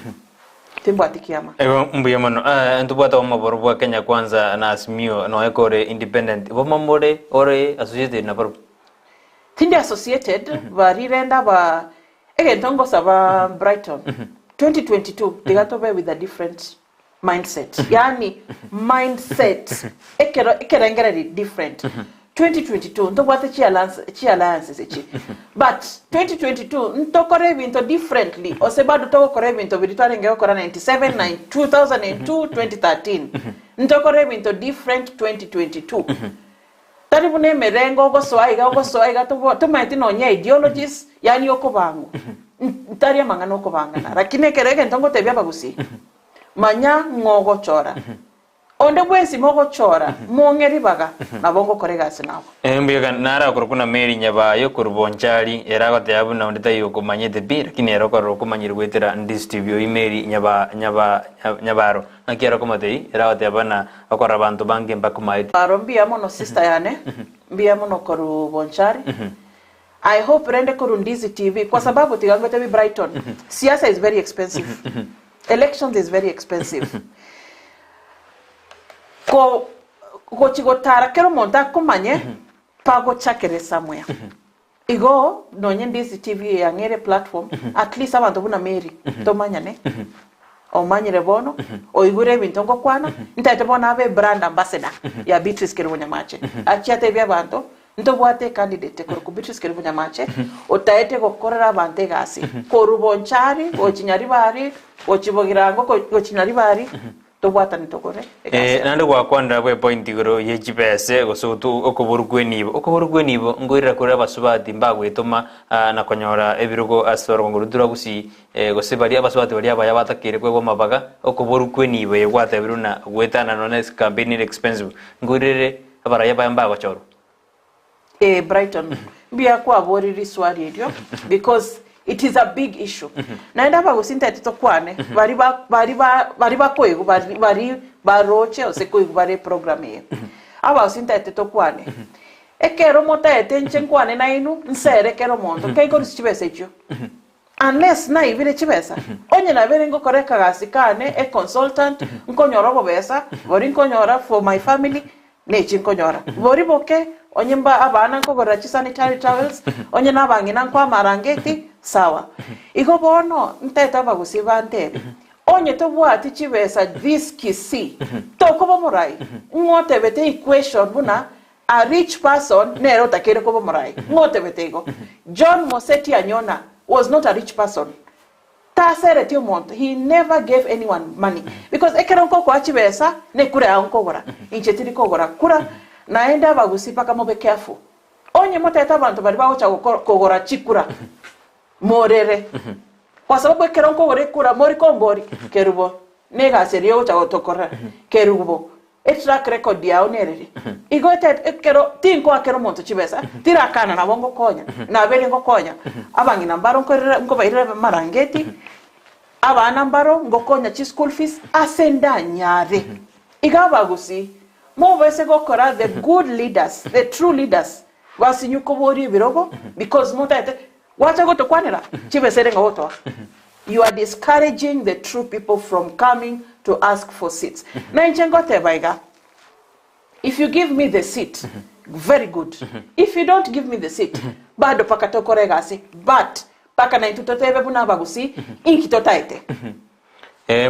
Timbo atikiama. Ewa mbuyamano. Ntubwata wamaboruwa Kenya Kwanza na Azimio no ekore independent. Wamamore ore associated na paru. Tindi associated varirenda ba egentongo saba Brighton 2022 tigatobe with a different mindset. Yani mindset ekera different. 2022 ntobwate chi alliances echi. But 2022 ntokore binto differently. Osebado tokore binto bitware ngeo kora 97 2002 2013. Ntokore binto different 2022. Tari bune merengo go soaiga to maiti no nya ideologies yani okobangu. Ntari mangano okobangana. Rakine kerege ntongo tebya bagusi. Manya ngogo chora. Onde bwensi mogo chora mongeri baga na bongo korega sinawo. Mbiga nara kurukuna meri nyaba yo kurbonchari era gote abu na ndita yo kumanyete bir kinero ko kumanyir gwetera Ndizi TV imeri nyabaro akira komate era gote abana akora bantu bange mbakumai Mbia mono sister yane mbia mono kurbonchari. I hope rende Ndizi TV kwa sababu tigangote bi Brighton. Siasa is very expensive. Elections is very expensive. Ko chigotara kero monda kumanye pago chakere somewhere. Igo nonye Ndizi TV ya ngere platform at least abantu buna meri to manyane o manyire bono o igure bintongo kwana ntaite bona ave brand ambassador ya Beatrice Kerubo Nyamache achiate bya bantu ntobwate candidate ko Beatrice Kerubo Nyamache o taite ko korera bante gasi ko rubonchari o chinyari bari o chibogirango ko chinyari bari tobwata nitokore nande kwa kwanda bwe point igoro ye GPS gosotu okoborugwenibo ngoira kore abasubati mbagwetoma na konyora ebirugo asoro ngurudura gusi gosebali abasubati bali abaya batakire kwego mabaga okoborugwenibo yegwata biruna gwetana no campaign expensive ngurire abaraya bayamba choro Brighton bia kwa boriri swali edio because it is a big issue. Naenda bagusinta tetokwane bari bakoigu bari baroche oseko bari programme. Aba usinta tetokwane. Ekero mota etenkwane na inu nsere kero monto kaiko chibesa icho. Unless na ibire chibesa. Onye na bere ngo koreka gasikane a consultant nkonyora bobesa, bori nkonyora for my family ne chinkonyora. Bori boke onye mba abana nkogora chi sanitary towels, onye na bangina nkwa marangeti sawa. Iko bono nteta bagusiba ntebe. Onye to bwati chibesa this Kisii. Toko bomorai. Ngote bete equation buna a rich person nero takere ko bomorai. Ngote betego. John Moseti Anyona was not a rich person. Tasere tiomont. He never gave anyone money because ekeronko kwa chibesa ne kure ankogora. Inchetiri kogora kura naenda bagusipa kama be careful. Onye moteta bantu bali bawo cha kogora chikura. Morere. Kwa sababu keronko gore kura mori kombori kerubo. Nega serio cha otokora kerubo. e track record ya onereri igote kero tinko akero monto chibesa tira kana na bongo konya na bele ngo konya abangi nambaro ngo baire marangeti abana mbaro ngo konya chi school fees asenda nyare igaba gusi mo bese go kora the good leaders the true leaders wasinyuko bori birogo because motate wacha go to kwanera chibesere ngo to you are discouraging the true people from coming to ask for seats. If you give me the seat, very good. If you don't give me the seat, bado pakatokoregasi, but paka na itutotebe buna bagusi, inkitotaite.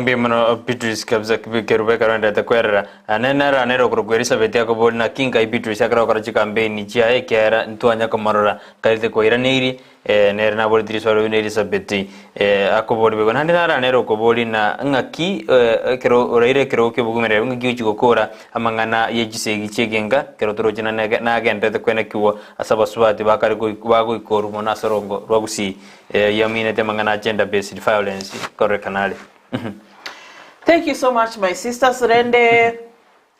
Mbi mano Beatrice Kerubo Nyamache kwerera anena nero kurugwerisa betia ko bolna kinga Beatrice akara karachi campaign chia ekera ntwanya komarora kalite ko iraniri nere na boli tirisoro neri sabeti akoboli bego nandira nero ko boli na ngaki kero oraire kero ke bugumere ngiki chigokora amangana yegisegi chegenga kero torojina na gende kwene kiwo asabaswati bakari ko bago ikorumo na sorongo rwagusi yamine temangana gender based violence kore kanale. Thank you so much, my sisters. Rende,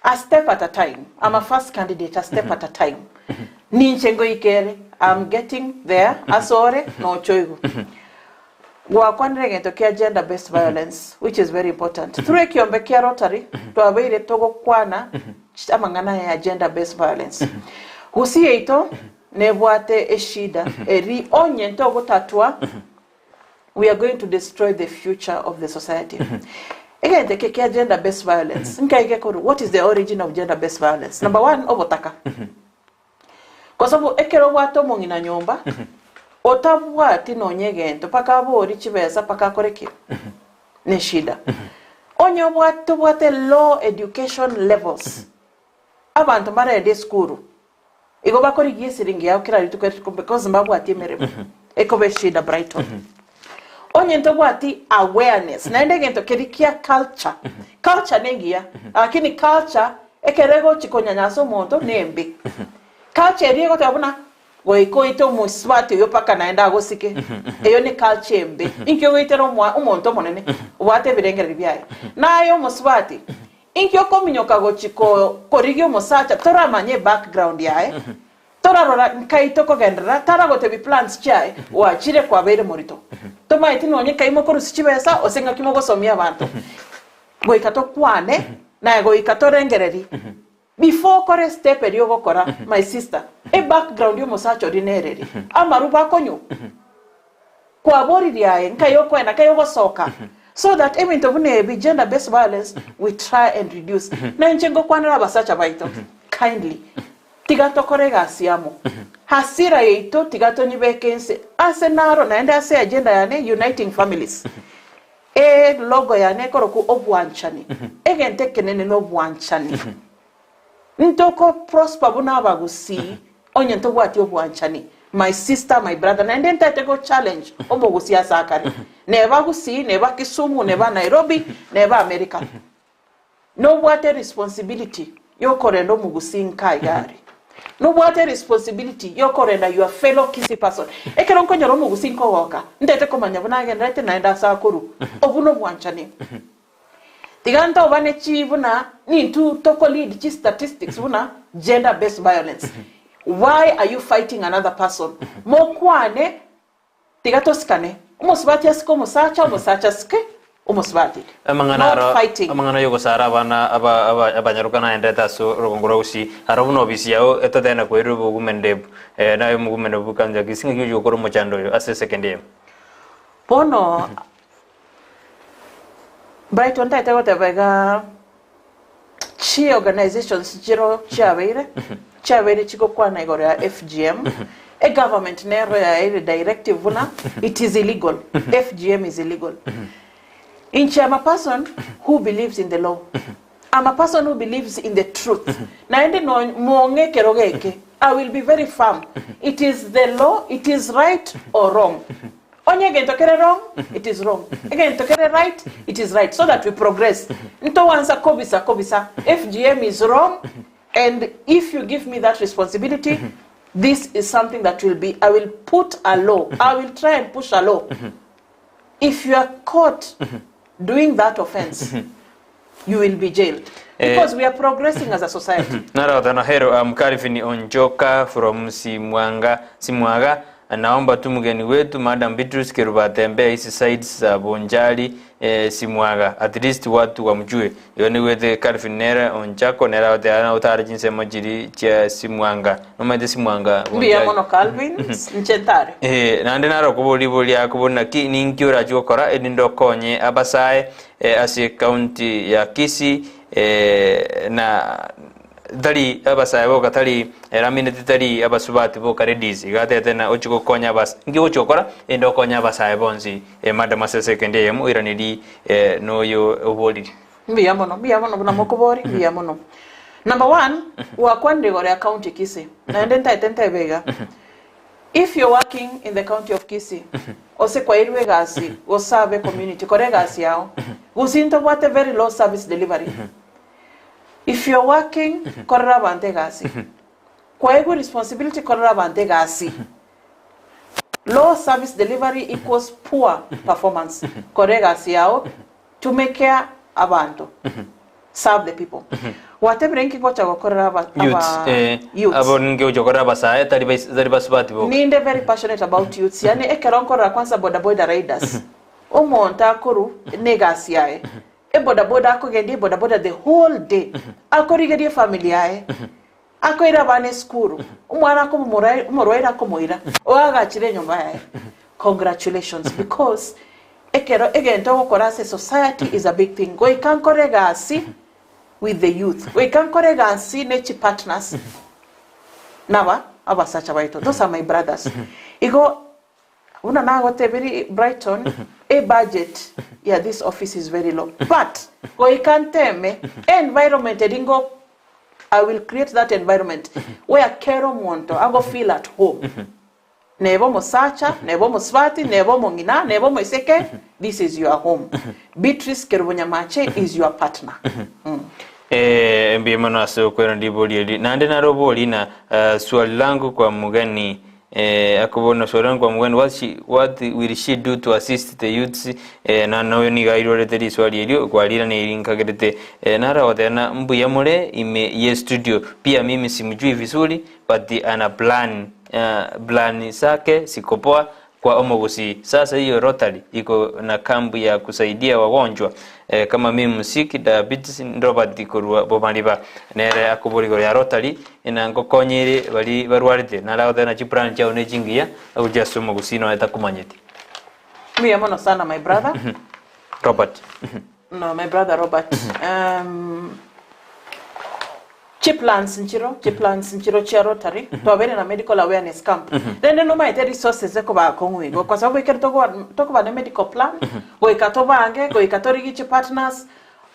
a step at a time. I'm a first candidate, a step at a time. Ninchengo ikere, I'm getting there. Asore, no choigo. Wakwandrenge tokia gender-based violence, which is very important. Through Kiombekia Rotary, to avoid togo kwana, amangana ya gender-based violence. Husi ito, nebuate eshida, eri onye togo tatua, we are going to destroy the future of the society. Again, the gender-based violence. What is the origin of gender-based violence? Number one, obotaka. Kwa sababu ekero wato mongina nyomba, otabwa tino nyegento paka bori chibesa paka koreki. Neshida. Onyo wato wate low education levels. Abantu mara ede skuru. Igo bakori gisiringi yao kila litu because mbabu atimere. Eko beshida Brighton. Onye ntogwati awareness na ndege ntokeria culture culture nengia lakini culture ekerego chikonyanyaso monto nembe culture eriego tabuna goiko ito muswati yo paka naenda gosike eyo ni culture embe inkyo goitero umonto monene wate birengere byaye nayo muswati inkyo kominyoka gochiko korigyo musacha tora manye background yae tora rora nkaito kogendera tara gotebi plants chai wa chire kwa bere morito toma itino onye kaimo korusi chibesa osenga kimogo somia abantu goikato kwane na goikato rengereri before kore step eri ogokora my sister e background yo musacha ordinary amaruba konyo kwa bori yae nkayo kwena kayo gosoka so that even to be gender based violence we try and reduce na nchengo kwana basacha baito kindly tigato korega siamo hasira yeito tigato nibekense asenaro naende ase agenda yane uniting families logo yane koroku obwanchani egente kenene no bwanchani ntoko prosper buna bagusi onye ntobwati obwanchani my sister my brother naende ntatego challenge obogusi asakari neba gusi neba Kisumu neba Nairobi neba America no what responsibility yokorendo mugusi nkayari. No what responsibility yokorenda your fellow Kisii person. Ekero nkonyoro mugusinko woka. Ndete komanya bunage ndete naenda sakuru. Obuno bwanchani. Tiganta obane chi buna ni tu toko lead chi statistics buna gender based violence. Why are you fighting another person? Mokwane tigato skane. Umosbati asko musacha ske. Umusbati. Amangana yogo sara bana abanyarukana endeta so rogongorosi arabuno bisiao etodena kweru bugumende na yo mugumende bukanja gisinga yo goro mochando yo ase second year. Pono Brighton taite gotebega chi organizations jiro chavere chiko kwa na igoro ya FGM a government nero ya directive una it is illegal. FGM is illegal. I'm a person who believes in the law. I'm a person who believes in the truth. I will be very firm. It is the law, it is right or wrong. Onye again to get wrong, it is wrong. Again to get right, it is right. So that we progress. Kobisa. FGM is wrong. And if you give me that responsibility, this is something that I will put a law. I will try and push a law. If you are caught doing that offense, you will be jailed. Because we are progressing as a society. Nara hero Calvin Onjoka from Simwaga. Naomba tu mgeni wetu Madam Beatrice Kerubo atembee hizi sites za Bonjali Simwaga, at least watu wamjue. Yoni wete Calvin Nera Onjako Nera wote ana utara jinsi majiri cha Simwaga. Nomade Simwaga Bonjali. Biya mono Calvin nchentare. Nande nara kuboli ya kubona ki ninkiura jukora edindo konye abasae asi county ya Kisii na dali abasaye boka tali ramine tali abasubati boka Ndizi gate tena ochiko konya bas ngi ochokora endo konya basaye bonzi madam second mu iranidi noyo oboli biya mono buna mokobori biya mono. Number 1 wa kwande gore county Kisii na ndenta itenta bega. If you're working in the county of Kisii ose kwa irwe gasi o serve community kore gasi yao usinto what a very low service delivery. If you're working, korra bante gasi. Kwa ego responsibility korra bante gasi. Low service delivery equals poor performance. Korre gasi yao to make care abantu. Serve the people. Whatever inki gocha korra ba youth. Abo nge ujo korra basaye tari basubati bo. Ninde very passionate about youths. Yani ekeron korra kwanza boda riders. Omonta koru negasi yae. Boda ako gendi boda the whole day. Ako rigedi family yae. Ako ira bane skuru. Umwana ko moroira ko moira. Oaga chire nyumba yae. Congratulations because egento gukora society is a big thing. We can corregasi with the youth. We can corregasi nechi partners. Nawa abasacha baito. Those are my brothers. Igo una na gote very Brighton a budget this office is very low, but we can tell me environment edingo I will create that environment where kero monto I go feel at home. Nebo mosacha, nebo moswati, nebo mongina, nebo moiseke. This is your home. Beatrice Kerubo Nyamache is your partner. Mbi mwana so kwero ndiboli nande na roboli na swali langu kwa mgeni akubona swali kwa mgeni what will she do to assist the youths na nawe ni gairo tedi swali elio kwa lira ne linka gedete nara wadena mbu yamule ime ye studio pia mimi simjui vizuri but ana plan sake sikopoa kwa omogusi. Sasa hiyo Rotary iko na kambu ya kusaidia wagonjwa kama mimi msiki diabetes ndobati kurwa bomaliba nere akuburi ya Rotary ina ngokonyere bali barwarite nalawo na chipran cha onejingia au just omogusi no atakumanyeti. Mimi amono sana my brother Robert. No, my brother Robert. Chiplans nchiro chia Rotary to abere na medical awareness camp. Then no maite resources zeko ba kongwe kwa sababu ikero ba medical plan go ikatoba ange go ikatorigi chi partners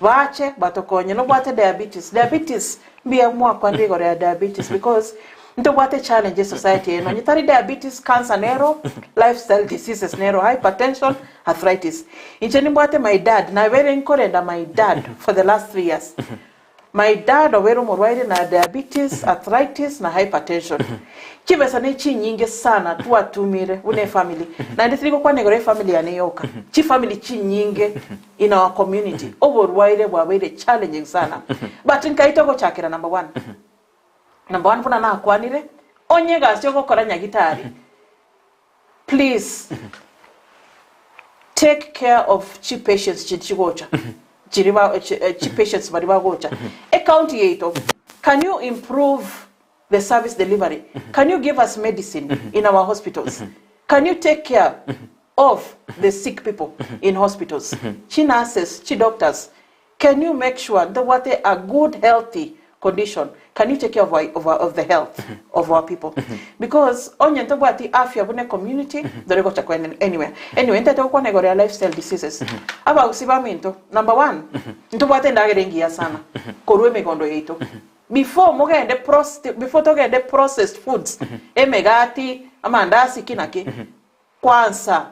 wache batokonye no bwate diabetes mbia mwa kwa ndigo ya diabetes because ndo bwate challenge society no nyitari diabetes cancer nero lifestyle diseases nero hypertension arthritis incheni bwate my dad na very encourage my dad for the last 3 years. My dad owero morwaire na diabetes, arthritis na hypertension. Chibesa ne chi nyinge sana tu atumire une family. Na ndithiko kwa negore family ya neyoka. Chi family chi nyinge in our community. Oborwaire bwabaire challenging sana. But nkaito go chakira number 1. Number 1 puna na akwanire onyega syo gukora nyagitari. Please take care of chi patients chigocha. Patients a county yeto. Can you improve the service delivery? Can you give us medicine in our hospitals? Can you take care of the sick people in hospitals? Chi nurses, chi doctors. Can you make sure that what a good healthy condition? Can you take care of the health of our people? Because onye ntobwati afya bune community dorego chakwa anywhere. Anyway, ntato kwa negore lifestyle diseases. Aba usibaminto number 1 ntobwate ndagerengia sana. Korwe megondo yeto. Before togende processed foods, emegati amandasi kinaki. Kwanza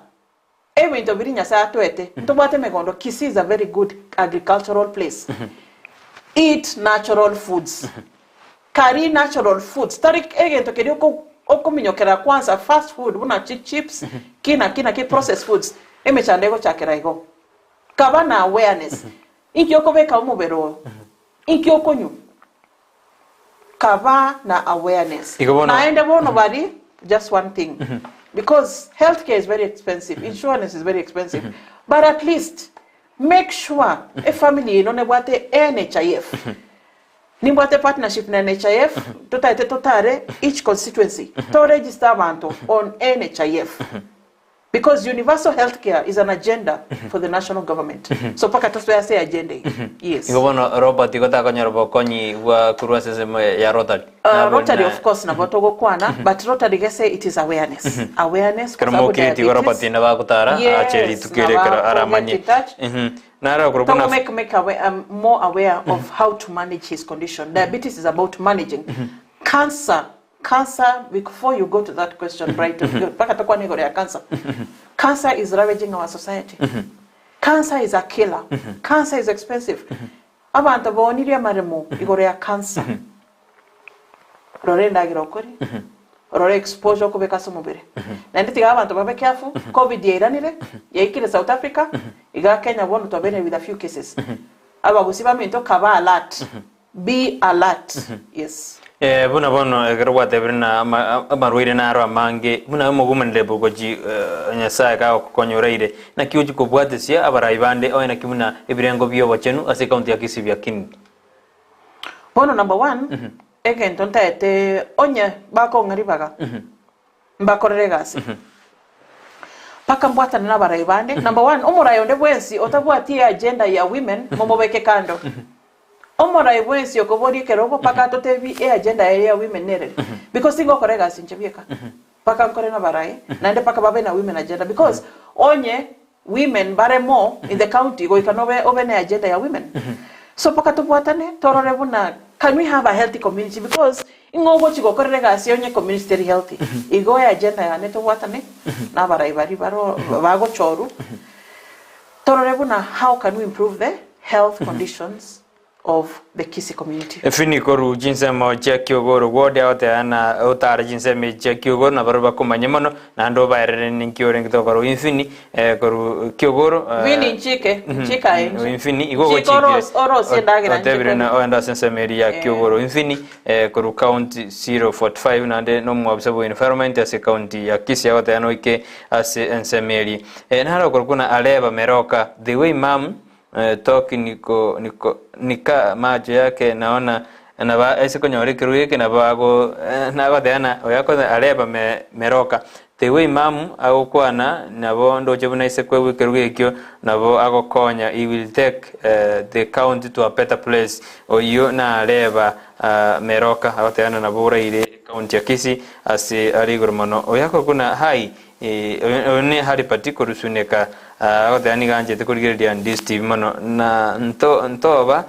ebintu birinya sa twete. Ntobwate megondo Kisii is a very good agricultural place. Eat natural foods. Carry natural foods. Tarik egento kedi okuminyokera kwanza fast food buna chips kina processed foods emechandego chakera igo. Kabana awareness. Inkyo kobeka umubero. Inkyo konyu. Kaba na awareness. Naende bono bari, just one thing. Because healthcare is very expensive. Insurance is very expensive. But at least, make sure a family inonebwate NHIF. Nimbwate partnership na NHIF, totare each constituency to register abantu on NHIF. Because universal healthcare is an agenda for the national government. So paka toswe say agenda. Yes. Ngobono Robert igota kanyarbo konyi wa kurwase ya Rotary. Rotary of course na botogo kwana, but Rotary gese it is awareness. Awareness kwa sababu diabetes. Kama Robert na bakutara acheli tukire kara aramanye. Nara kurubuna make more aware of how to manage his condition. Diabetes is about managing. Cancer, before you go to that question, right? Cancer is ravaging our society. Cancer is a killer. Cancer is expensive. Abantu boniria maremo igorea cancer. Rore ndagirokori. Rore exposure kubeka somubere. Na nditiga abantu babe careful. COVID iranire, yaikire South Africa, iga Kenya wonu tobene with a few cases. Abagusiba minto kaba alert. Be alert. Yes. Buna bono egerwa tebrina amarwire na aro mange buna mogumende bugoji nyasa ka konyoreire na kiuji kubwate sia abaraibande o na kimuna ebirengo biyo bachenu ase county ya Kisii bya kin. Bono number 1 egen tonta ete onye bako ngaribaga. Mbakorregasi. Paka mbwata na abaraibande number 1 omurayonde bwensi otabwati agenda ya women momobeke kando. Omora ibwensi yokobori kerobo paka totevi agenda ya women nere because singo korega sinchebieka paka nkore na barai na paka babe na women agenda because onye women bare more in the county go ikanobe obene agenda ya women so paka tobwatane torore buna can we have a healthy community because ingogo chigo korega si onye community very healthy igo ya agenda ya neto bwatane na barai bari baro bago choru torore buna how can we improve the health conditions of the Kisii community. Fini koru jinse mo Kiogoro wode ana otara jinse me Kiogoro na baroba kumanyemono na ndo bayere ninkiore ngito koru infini koru Kiogoro wini nchike nchika infini igogo chike oro siendagira nchike na oenda sense media Kiogoro infini koru county 045 na de no mwabsabo environment ase county ya Kisii yote anoike ase ensemeri na haro koru kuna aleba meroka the way mam toki nika macho yake naona na ba ese konyore kiruike na bago na badeana oyako aleba meroka tewe imamu agokwana nabo ndochebuna ise kwewe kiruike nabo agokonya he will take the county to a better place oyo na aleba meroka agoteana na bora ile county ya Kisii ase aligormano oyako kuna hai one hari particular suneka agoteani ganje tekurigeria Ndizi mano na ntoba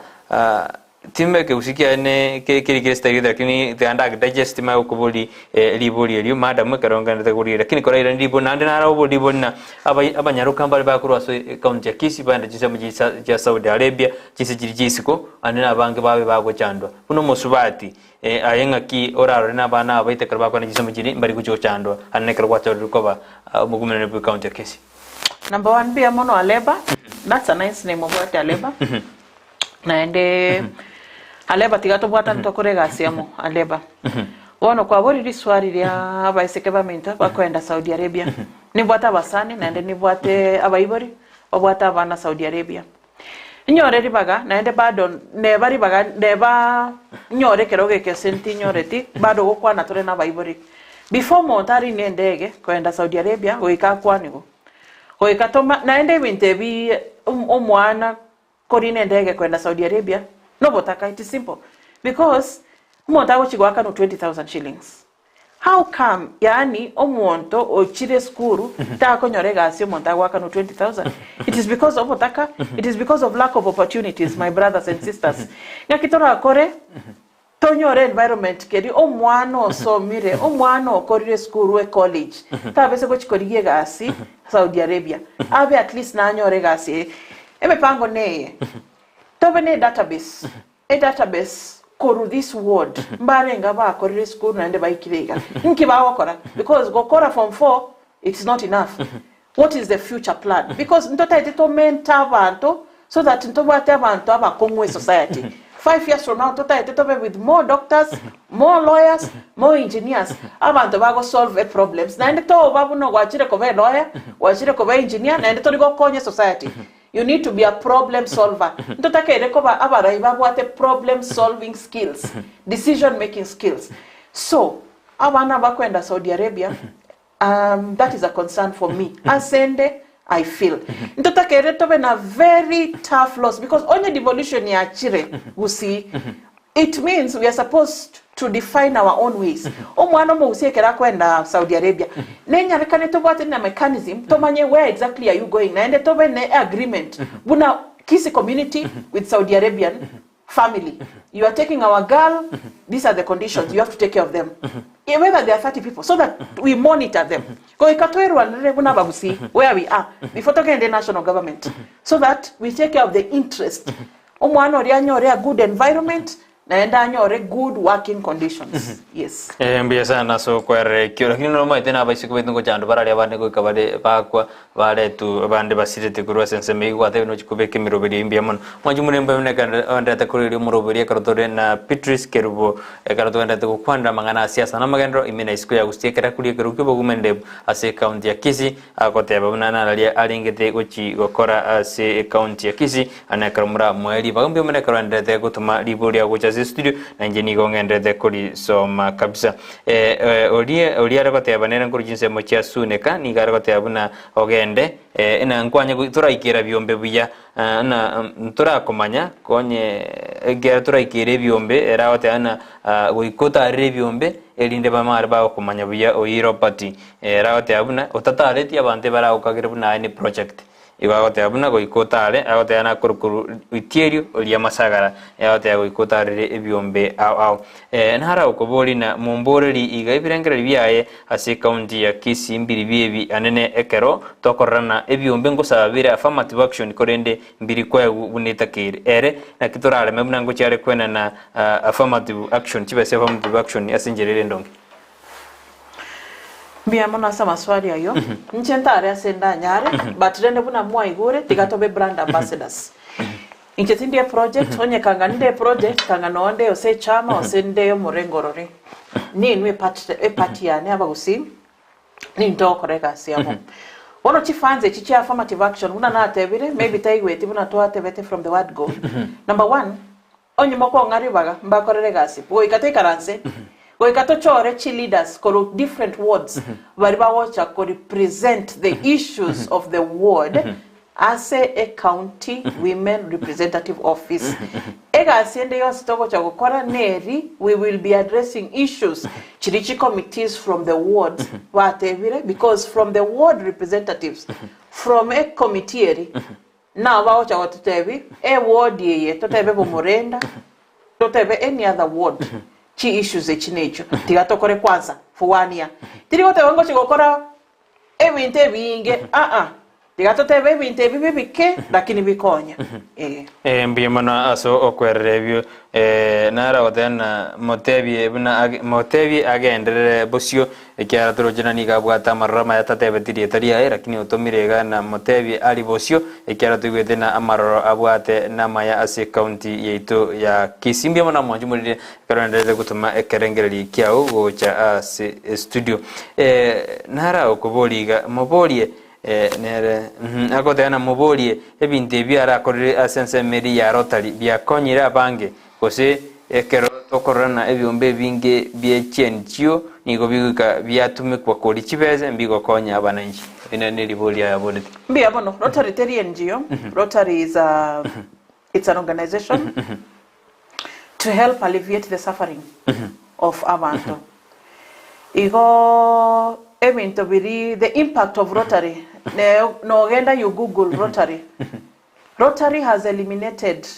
timbe ke usikia ne kiri stari lakini teanda digest ma ukubuli libuli elio madam karonga ndaguri lakini kora ira ndibo nande nara ubuli bonna abanyaruka mbali bakuru aso county ya Kisii banda jinsa mujisa ya Saudi Arabia jinsi jirijisiko anena abange babe bago chandwa kuno musubati ayenga ki oraro na bana abaite karba kwa jinsa mujiri mbali kucho chandwa anene karwa chorukoba mugumene bu county ya Kisii. Number 1 be amono aleba. That's a nice name of what aleba. Naende aleba tigato bwata ntokorega siamo aleba. Wono kwa bori riswari lya abaiseke bamenta bakwenda Saudi Arabia. Ni bwata basani naende ni bwate abaibori obwata bana Saudi Arabia. Nyore ribaga naende bado ne bari baga neba nyore keroge ke senti nyoreti bado gokwana tore na baibori. Before montari nendege kwenda Saudi Arabia oikakwanigo. Oikatoma naende bintebi omwana korine ndege kwenda Saudi Arabia no botaka it is simple because umonta gochigwaka no 20,000 shillings. How come yani omonto ochire skuru ta konyorega asi omonta gwaka no 20,000? It is because of botaka, it is because of lack of opportunities, my brothers and sisters. Ngakitora kore tonyore environment keri omwana osomire omwana okorire skuru e college tabese gochikorigie gasi Saudi Arabia abe at least nanyore gasi emepango neye tobene database a database koru this word mbarenga ba korire skuru nande baikirega nkiba wakora because gokora from 4 it's not enough. What is the future plan? Because ntota itito menta bantu so that ntobate abantu abakongwe society 5 years from now tobe with more doctors, more lawyers, more engineers. Abantu bago solve a problems. Na to babuno wachire kobe lawyer, wachire kobe engineer, na to go konye society. You need to be a problem solver. Ntotake rekoba abara ibabwate problem solving skills, decision making skills. So, abana bakwenda Saudi Arabia, that is a concern for me. Asende I feel. Ntotake retobe na very tough loss because only devolution ya chire gusi. It means we are supposed to define our own ways. Omwana mo usiekera kwenda Saudi Arabia. Nenya rekane to what na mechanism to manye where exactly are you going? Na ende tobe ne agreement. Buna Kisii community with Saudi Arabian family. You are taking our girl, these are the conditions, you have to take care of them. Whether there are 30 people, so that we monitor them. Where we are, before talking the national government. So that we take care of the interest. A good environment, and good working conditions. Yes. Mbiyasa na so kwere kyo lakini no mai tena ba sikwe ngo chando barali abane ko kabade bakwa bale tu bande basirete kurwa sense me kwa te no chikube ke miroberi mbiyamon mwajumune mbamne kan ndata kuri muroberi karotore na Beatrice Kerubo karoto ndata ko kwanda mangana siasa na magendo imena isku ya gustie kera kuri keruke bogumende ase county ya Kisii akote babunana ali alingete gochi gokora ase county ya Kisii anakarumura mweli bagumbe mene karanda te gutuma libori ya gocha studio na njeni gongende te kuri soma kabisa olia rakote abanera nkuru jinse mochia suneka ni garote abuna ogende ina nkwanye turaikira byombe buya na turakomanya konye gera turaikira byombe erawote ana goikota rebyombe elinde bamara ba komanya buya oyiro party erawote abuna otatareti abante bara okagira buna ni project ibagote abuna goikotare agote ana kurukuru itierio olia masagara yagote goikotare ebyombe au nahara ukoboli na mumboreri igaibirengera biyaye ase county ya Kisii mbiri biebi anene ekero tokorana ebyombe ngosabira affirmative action korende mbiri kwa bunetakire ere na kitorale mebuna ngo cyare kwena na affirmative action kibese affirmative action asingerere ndonge Mbia mona sama swali ayo. Nchentare asenda nyare, but rende buna mwa igure tigatobe brand ambassadors. Inchetindi project, onye kangande project, kanganoonde ose chama osende yo morengorori. Ni nwe party ya ne abagusi. Ni ndo koreka siamo. Ono chifanze chichi affirmative action una na atebire maybe taigweti buna to atebete from the word go. Number 1, onye moko ngari baga mbakorere gasi. Bo ikate karanse. Goikato chore chi leaders koro different wards bariba wacha ko represent the issues of the ward as a county women representative office. Ega sende yo stoko cha gukora neri we will be addressing issues chirichi committees from the wards whatever because from the ward representatives from a committee now wacha watutebi a ward ye totebe bomorenda totebe any other ward chi issues echinecho tigatokore kwanza for 1 year tiri wote wango chigokora ebinte binge tigatotebe ebinte bibike lakini bikonya mbiyamana aso okwerrebyo nara odena motebi agendere bosio ekyara turojana ni gabwata marama yatatebe tiri taria lakini otomirega na motebi ali bosio ekyara tugwete na amaroro abwate na maya ase county yeito ya Kisii mbiyamana mwanjumurire karondeze gutuma ekerengereri kyao gocha ase studio nara okoboliga mobolie nere akote ana mobolie ebinte biara korire asense meri ya rotary bia konyira bange kose ekero tokorana ebyombe binge biechenchio nigo biguka biatume kwa kodi chibeze mbigo konya abananchi ina nilibolia ya bonete mbia bono Rotary teri NGO Rotary is it's an organization to help alleviate the suffering of abantu igo ebinto biri the impact of Rotary no genda you Google Rotary. Rotary has eliminated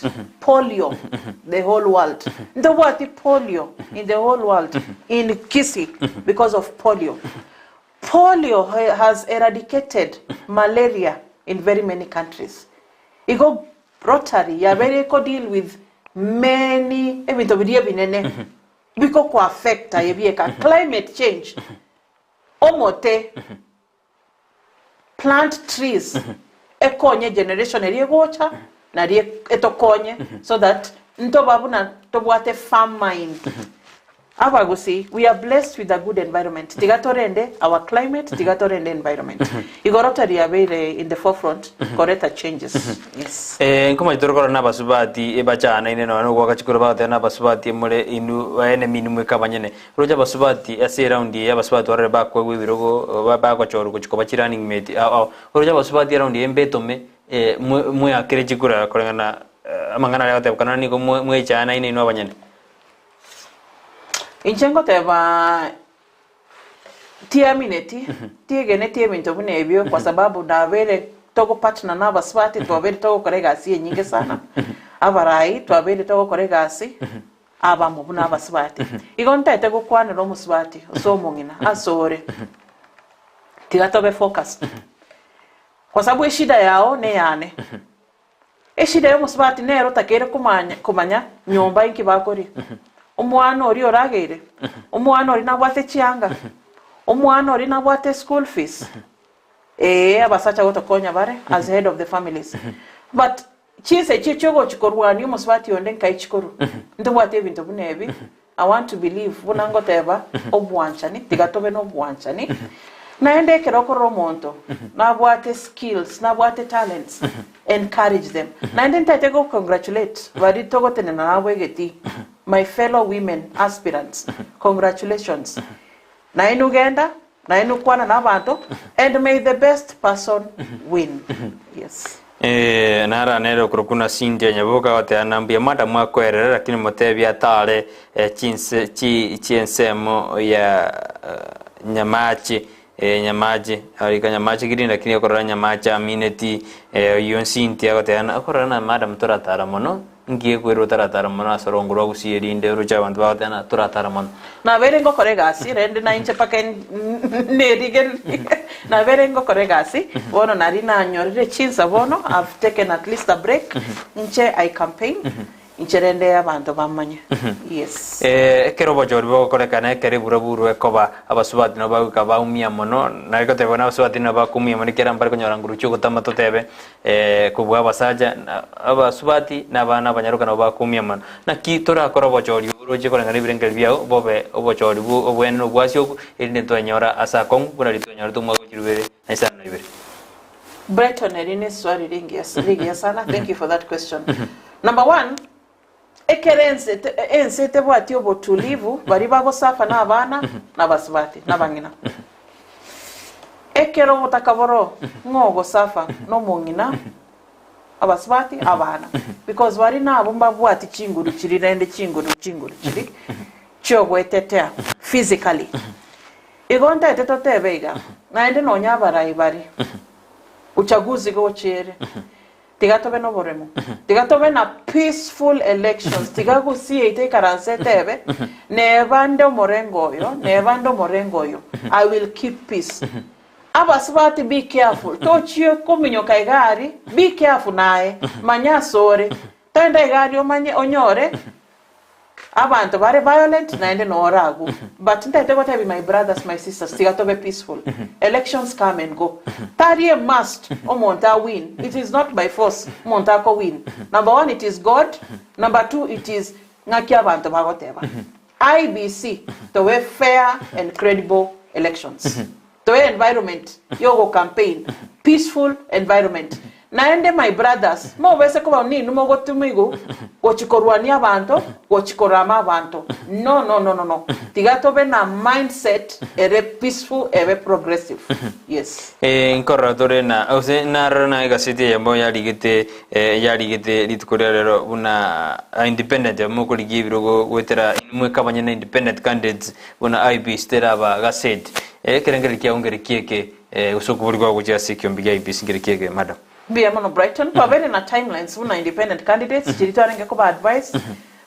polio the whole world. The what polio in the whole world in Kisii because of polio. Polio has eradicated malaria in very many countries. Igo Rotary ya very deal with many ebinto biri binene biko ko affect ayebieka climate change. Omote plant trees ekonye generation erigocha na rie etokonye so that nto babu na tobwate farm mind abagusi we are blessed with a good environment tigatorende our climate tigatorende environment igorotari abere in the forefront correct changes yes nkoma itorokora na basubati ebachana ine no gwa kachikoro ba na basubati mure inu ene minimwe kabanyene roja basubati ase around ya basubati ware ba kwa wibirogo ba kwa choru kuchiko bachirani mate roja basubati around embetome mwe akire chikura korengana amangana ya kana ni ko mwe chana ine no abanyene inchengo teba tia mineti tia gene tia minto bune ebyo kwa sababu na vele toko partner na baswati to vele toko korega si nyingi sana abarai to vele toko korega si aba mu buna baswati igonta etego kwana no muswati so mungina asore tia tobe focus kwa sababu eshida yao ne yane eshida yo muswati nero takere kumanya nyomba inki bakori umwana ori oragere umwana ori nabwate chianga umwana ori nabwate school fees abasacha gotokonya bare as head of the families but chise chichogo chikorwani muswati onde nkai chikoru ndobwate ebintu bunebi I want to believe bunango teba obwanchani tigatobe no bwanchani naende kerokoro monto nabwate skills nabwate talents encourage them naende ntatego congratulate bari togotene nabwegeti my fellow women aspirants congratulations nainu genda nainu kwana nabantu and may the best person win yes nara nero kurukuna Cynthia nyaboka wate anambia mada mwakwerera lakini motebya tale chiensemo ya Nyamache Nyamache arika Nyamache girinda lakini akorora Nyamache amineti yon Cynthia wate akorora na madam toratara mono ngiye kwero taratara mono asorongorwa gusiyerinde rucha abantu batana toratara mono na verengo koregasi rende na inche pake nerigen na verengo koregasi bono nari na nyorire chinsa bono I've taken at least a break inche I campaign inche rende abantu bamanye yes kerobo jorbo korekana kereburo ekoba abasubati no baguka baumia mono nariko tebona abasubati no bakumia mono kera mbari konyora ngurucho gutama totebe kubwa basaja abasubati nabana banyaruka no bakumia mono nakitora korobo jori uroje korengana birengel biao bobe obochori bu obweno bwasyo inde tonyora asakong kuna litonyora tumwa kuchirubere naisana ibere Breton erine swali ringi sana thank you for that question number 1 ekerense ensete bwati obotulivu bari bagosafa n'abana n'abasubati n'abangina ekero mutakaboro ngogo safa no mungina abasubati abana because bari nabo mbabwati chinguru chirirende chinguru chiri chobwetetea physically igonta etetotebeiga naende nonya barai bari uchaguzi go chere tigatobe no boremo tigatobe na peaceful elections tigagusie ite karanse tebe nevando morengo yo I will keep peace abasubati be careful tochio kominyo kaigari be careful nae manya sore tenda igari omanye onyore abantu bare violent naende no oragu but ntate gotta be my brothers my sisters tigatobe peaceful elections come and go tarie must omonta win it is not by force monta ko win number 1 it is God number 2 it is ngaki abantu bagoteba IBC to we fair and credible elections to environment yogo campaign peaceful environment naende my brothers mo bese ko bani numo gotumigo gochikorwani abantu gochikorama abantu no tigatobe na mindset ere peaceful ere progressive yes incorradore na ose narana igasite yambo yaligite litukorero una independent mo kuligibiro gwetera imwe kabanyana independent candidates una IB steraba gaset kerengere kiaongere kieke usokuburwa kuja sikyo mbiga IB singere kieke madam Be mono Brighton pavere na timelines una independent candidates chiritaringe ko advice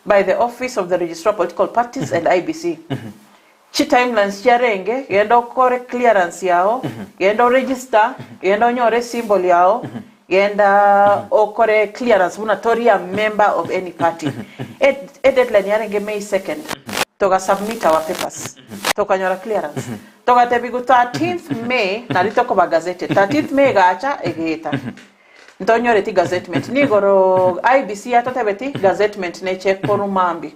by the office of the registrar of political parties and IBC chi timelines charenge yendo kore clearance yao yendo register yendo nyore symbol yao yenda okore clearance una toria member of any party deadline yarenge May 2nd toga submit our papers toka nyora clearance toka tebigu 13th May nalitoko bagazete 13th May gacha egeta Ntonyore ti gazettement. Nigoro IBC atotebeti gazettement ne check poru mambi.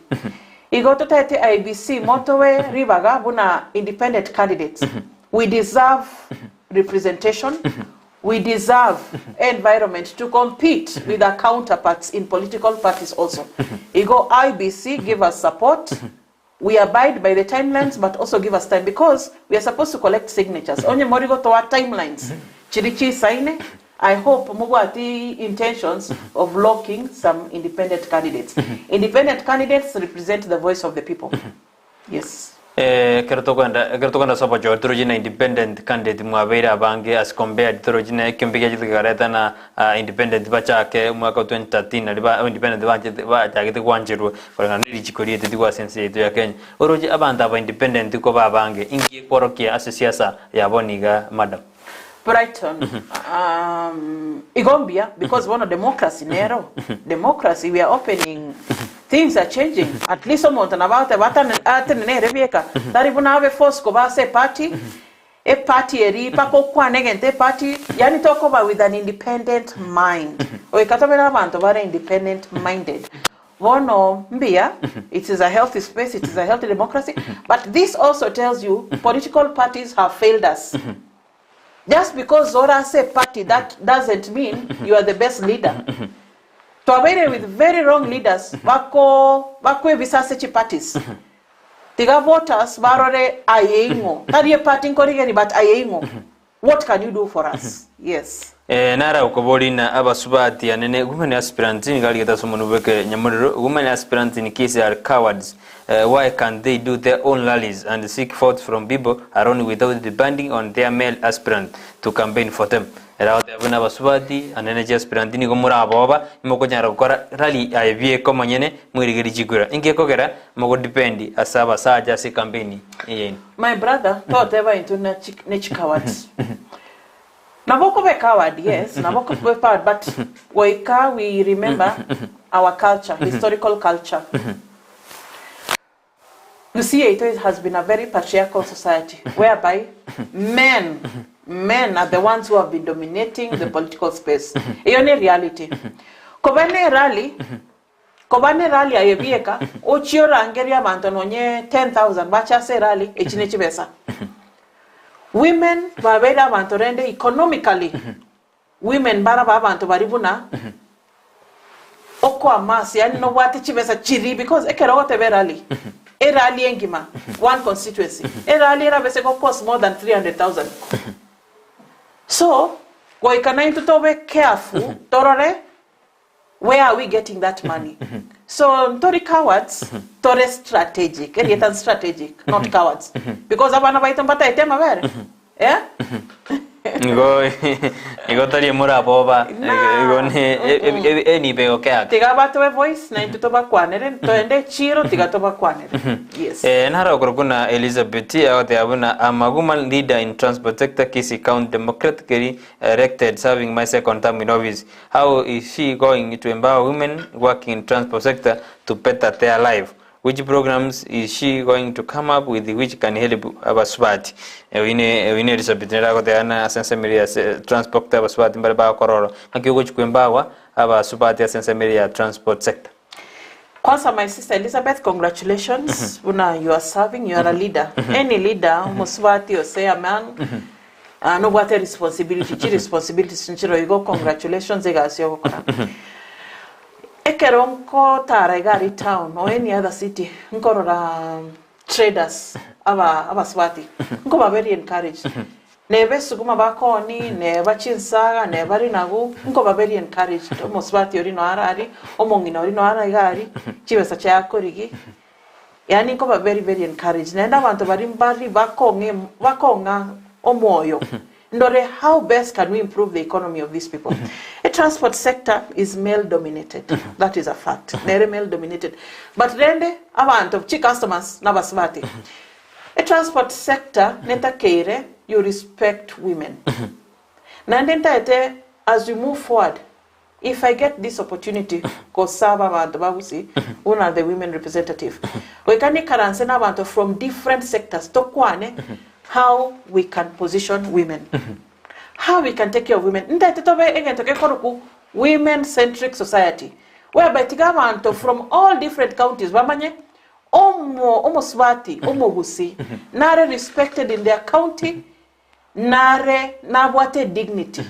Igoto tete IBC motorway ribaga buna independent candidates. We deserve representation. We deserve environment to compete with our counterparts in political parties also. Igo IBC give us support. We abide by the timelines, but also give us time because we are supposed to collect signatures. Onye morigo to our timelines. Chirichi saine. I hope mugwati intentions of locking some independent candidates. Independent candidates represent the voice of the people. Yes. Kertokanda sopa jo trojina independent candidate mwabera bange as compared trojina kempiga jigareta na independent bacha ke mwaka 2013 na independent bacha ke kwanjiru kwa ngiri chikori ete kwa sense yetu ya Kenya oroje abanda ba independent ko babange ingi porokia as siasa yaboniga madam Brighton, Igombia, because one of democracy, Nero, democracy, we are opening, things are changing. At least someone about the Rebecca, that even have a force Kobase party, a party, a ripa, a party, Yani talk about with an independent mind. Or a Catalan very independent minded. One Mbia, it is a healthy space, it is a healthy democracy, but this also tells you political parties have failed us. Just because Zora say party, that doesn't mean you are the best leader. To aware with very wrong leaders, bako visasechi parties. Tiga voters barore ayengo. Tadiye party nkorigeni but ayengo. What can you do for us? Yes. Nara ukoboli na abasubati anene women aspirants ni gali gata somo nubeke nyamuriro women aspirants in Kisii are cowards. Why can't they do their own rallies and seek votes from people around without depending on their male aspirant to campaign for them? Eraote abuna basubati anene aspirant ni gomura aboba imoko nyara gukora rally ayebie komanyene mwirigeri jigura ingeko gera moko dependi asaba saja se campaign yeni. My brother thought ever into niche cowards. Naboko be coward, yes, Naboko be coward, but we remember our culture, historical culture. You see, it has been a very patriarchal society, whereby men are the ones who have been dominating the political space. Ione reality. Kobane rally ayebieka, ochiora angeria mantononye 10,000, bacha se rally, echinechi besa. Women babeda bantorende economically. Women bara babanto baribuna. Oko amasi, yani no wati chibesa chiri because ekero wote be rally. A rally engima, one constituency. A rally rabese go cost more than 300,000. So, we can to be careful, torore, where are we getting that money? So, tori cowards, tore strategic, and strategic, not cowards. Because abana baiton pata etema vere. Yeah? Igo tari mura boba igo ni bego kya tiga bato voice na into toba kwanere to ende chiro tiga toba kwanere. Yes. Nara okorokuna Elizabeth awote abuna amaguma leader in transport sector Kisii County democratically elected serving my second term in office. How is she going to empower women working in transport sector to better their life? Which programs is she going to come up with which can help abaswati? Wine Elizabeth nera kote ana sensemeria transport abaswati mbale ba kororo. Hakiyo kuembawa abaswati sensemeria transport sector. Kwanza, my sister Elizabeth, congratulations. Una, you are serving, you are a leader. Any leader, muswati or say a man, no what a responsibility, sinchiro you go, congratulations, egasio. Ekeronko Taregari town or any other city, Nkorora traders, Abaswati, Nko very encouraged. Never Suguma Bakoni, never Chinsaga, never Inagu, Nko very encouraged. Moswati or Arari, Omongin or Aragari, Chivasacha Korigi. Yani Nko very, very encouraged. Nenda want to Barimbari Bakonga Omoyo. Ndore, how best can we improve the economy of these people? A transport sector is male dominated. That is a fact. Very male dominated. But rende avant of chi customers nabaswati. A transport sector neta keire, you respect women. Nandenta as we move forward, if I get this opportunity, ko saba abantu babusi, una the women representative. We can karanse nabantu from different sectors. Tokwane how we can position women. How we can take care of women. Nda tetobe egen toke koruku women-centric society, whereby tigabantu from all different counties, bamanye, omo swati, omo gusi, nare respected in their county, nare nabwate dignity.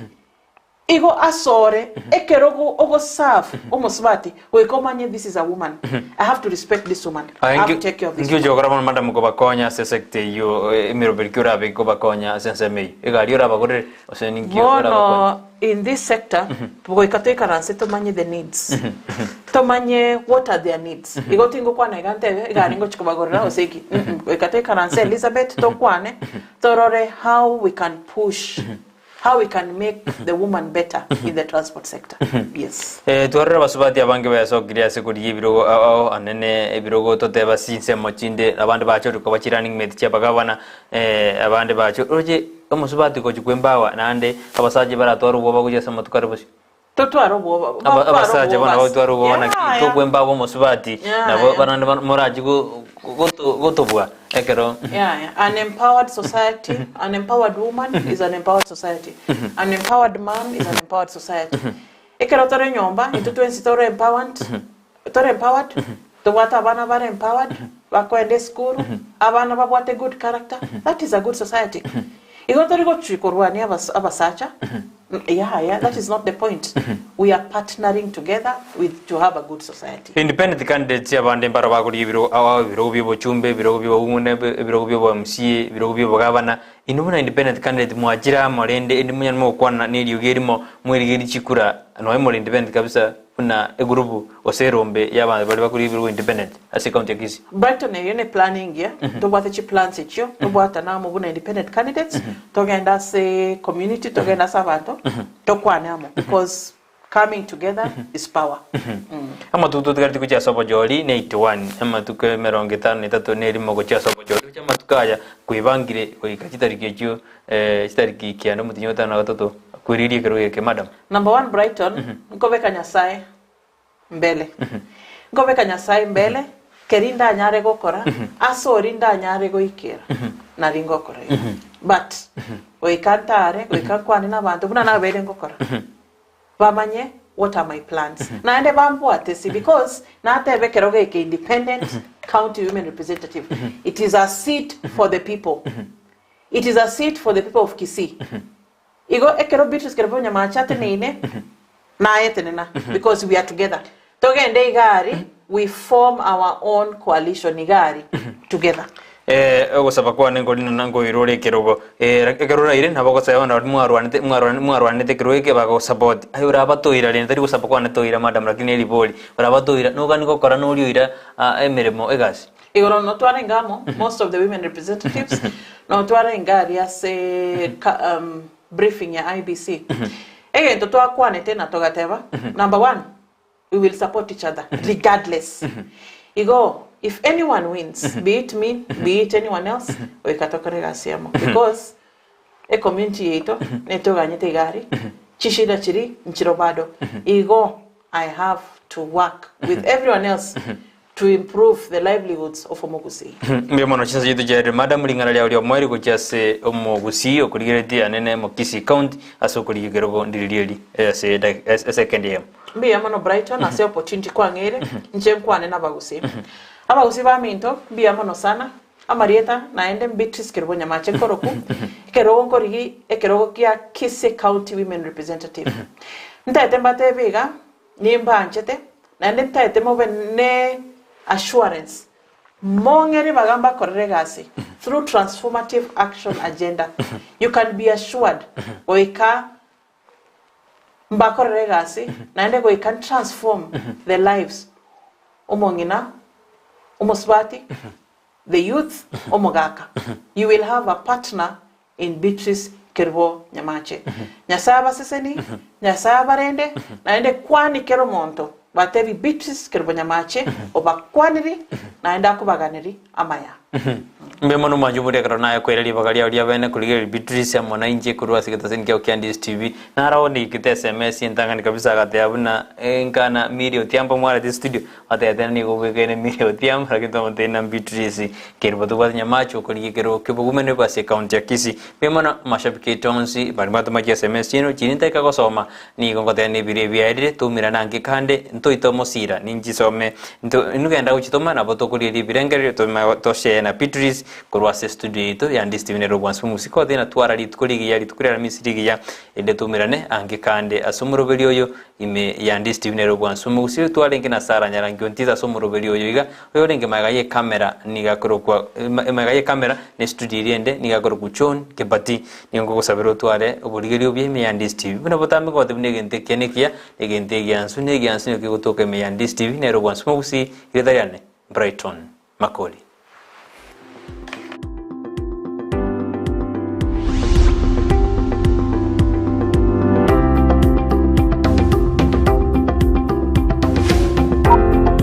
Igo asore, ekerogo ogo serve, omo swati, we komanye, this is a woman. I have to respect this woman. I have to take care of this woman. Ngio madam ko bakonya sesekte yo emiro berkura be ko bakonya sensemei. Ega liora bagore oseninki ora bakonya. In this sector, we kateka ranse to manye the needs. To manye what are their needs. Igo tingo kwana igante ega ningo chikobagorera oseki. We kateka ranse Elizabeth to kwane torore how we can push, how we can make the woman better in the transport sector. Yes. Tuarra basubati abange baso giria sekuri birogo anene birogo to teba sinse mochinde abande bacho ko bachiraning mediche bagabana abande bacho oje omusubati ko chikwembawa nande abasaje baratwara ubo bagujesa matukare bosi Totwaro bo abasaje bana batwara ubo bana to kwembawa musubati nabo banande moraji gotobwa ekero. An empowered society, an empowered woman is an empowered society. An empowered man is an empowered society. Ekero tore nyomba into 20 tore empowered. Tore empowered. To what abana bare empowered. Bakwende school. Abana babwate good character. That is a good society. Igo tore go chikorwani abasacha. That is not the point. We are partnering together to have a good society. Independent candidates abande barabaguri biro awa biro bibo chumbe biro bibo umune biro bibo MC biro bibo gavana inumuna independent candidate mwajira marende indimunya mo kwana nili ugerimo mwirigiri chikura no emo independent kabisa una egrupu oserombe yaba bali bakuri biro independent as county ya Kisii. Brighton yene planning ya to bwata chi plans echo to bwata na mu buna independent candidates to genda se community to genda sabanto to kwanamo because coming together is power. Ama tutu tukati kucha sopo joli ne 81 ama tuke meronge tano ne tato ne limo kucha sopo joli chama tukaya kuibangire kuikachitariki echo chitariki kiano mutinyota na watoto kuriri keruye ke madam. Number 1 Brighton nkobeka nyasaye mbele. Nkobeka nyasaye mbele kerinda anyare gokora asorinda anyare goikira na ringokora. But oikantare oikakwani na bantu buna na bere ngokora. Bamanye what are my plans? Na ende bambwate si because na atebe keroge ke independent county women representative. It is a seat for the people. It is a seat for the people of Kisii. Igo ekero Beatrice Kerubo Nyamache tenene na yetenena because we are together. Togende igari we form our own coalition igari together. Ogo sabakwa nengo nango irore kerogo ekerora ire nabako sayona mwarwane te keroge bago support ayura batoira le ntari sabakwa ne toira madam lakini liboli batoira no ganiko kora no ira emeremo egasi igoro no tware ngamo most of the women representatives no tware ngari ase briefing ya IBC egento twakwane tena togateba. Number 1 we will support each other regardless. Igo if anyone wins, be it me, be it anyone else, we katokorega siamo because a community yeto neto ganyete gari chishida chiri nchirobado. Igo I have to work with everyone else to improve the livelihoods of Omogusi. Mbemono chinsa yitu jere madam lingana lya mweri ko chase Omogusi okurigireti anene mo Kisii county aso kurigirego ndilili se second year. Mbe amano Brighton ase opportunity kwa ngere nje nkwane na bagusi. Abagusi ba minto mbe amano sana amarieta naende Beatrice Kerubo Nyamache koroku kerogo korigi ekerogo kia Kisii county women representative. Ntaete mbate biga nimba anchete naende ntaete mobe ne assurance mongeri bagamba korregasi through transformative action agenda. You can be assured oika mbakorregasi naende go can transform the lives omongina omosbati the youth omogaka. You will have a partner in Beatrice Kerubo Nyamache. Nyasaba seseni nyasaba rende naende kwani kero monto batevi Beatrice Kerubo Nyamache oba kwaniri naenda kubaganiri amaya. mbe mono manjumuri akarona yakwera bagalia ulia bene kuligera Beatrice amona inje kurwa sikatasen kya Ndizi TV na raoni kite SMS intangani kabisa kate abuna enkana mirio tiampo mwara di studio ate ni go wegene mirio tiam rakito mtena Beatrice Kerubo Nyamache kuligero kibugumene basi account ya Kisii mbe mono mashabiki tonsi barimato maji SMS yino chininta ikagosoma ni gongote ni bire biaire tumira nange kande ntoito mosira ninji some nugenda uchitoma na boto kuli birengere to share na Beatrice kurwa studio ito ya Ndizi TV nero bwansu musiko thina twara litukuligiya litukurira misirigiya ende tumirane ange kande asumurubeli oyo ime ya Ndizi TV nero bwansu musiko twalenge na sara nyarangi ontiza asumurubeli oyo iga oyo lenge magaye kamera niga kurokwa magaye kamera ne studio iriende niga kurokwa chon kebati ningo kusabiro tware obuligeri obye ime ya Ndizi TV buna botambe ko tebune gente kenekia egente gyansu ne gyansu ke gutoke ime ya Ndizi TV nero bwansu musiko iredayane Brighton Makoli.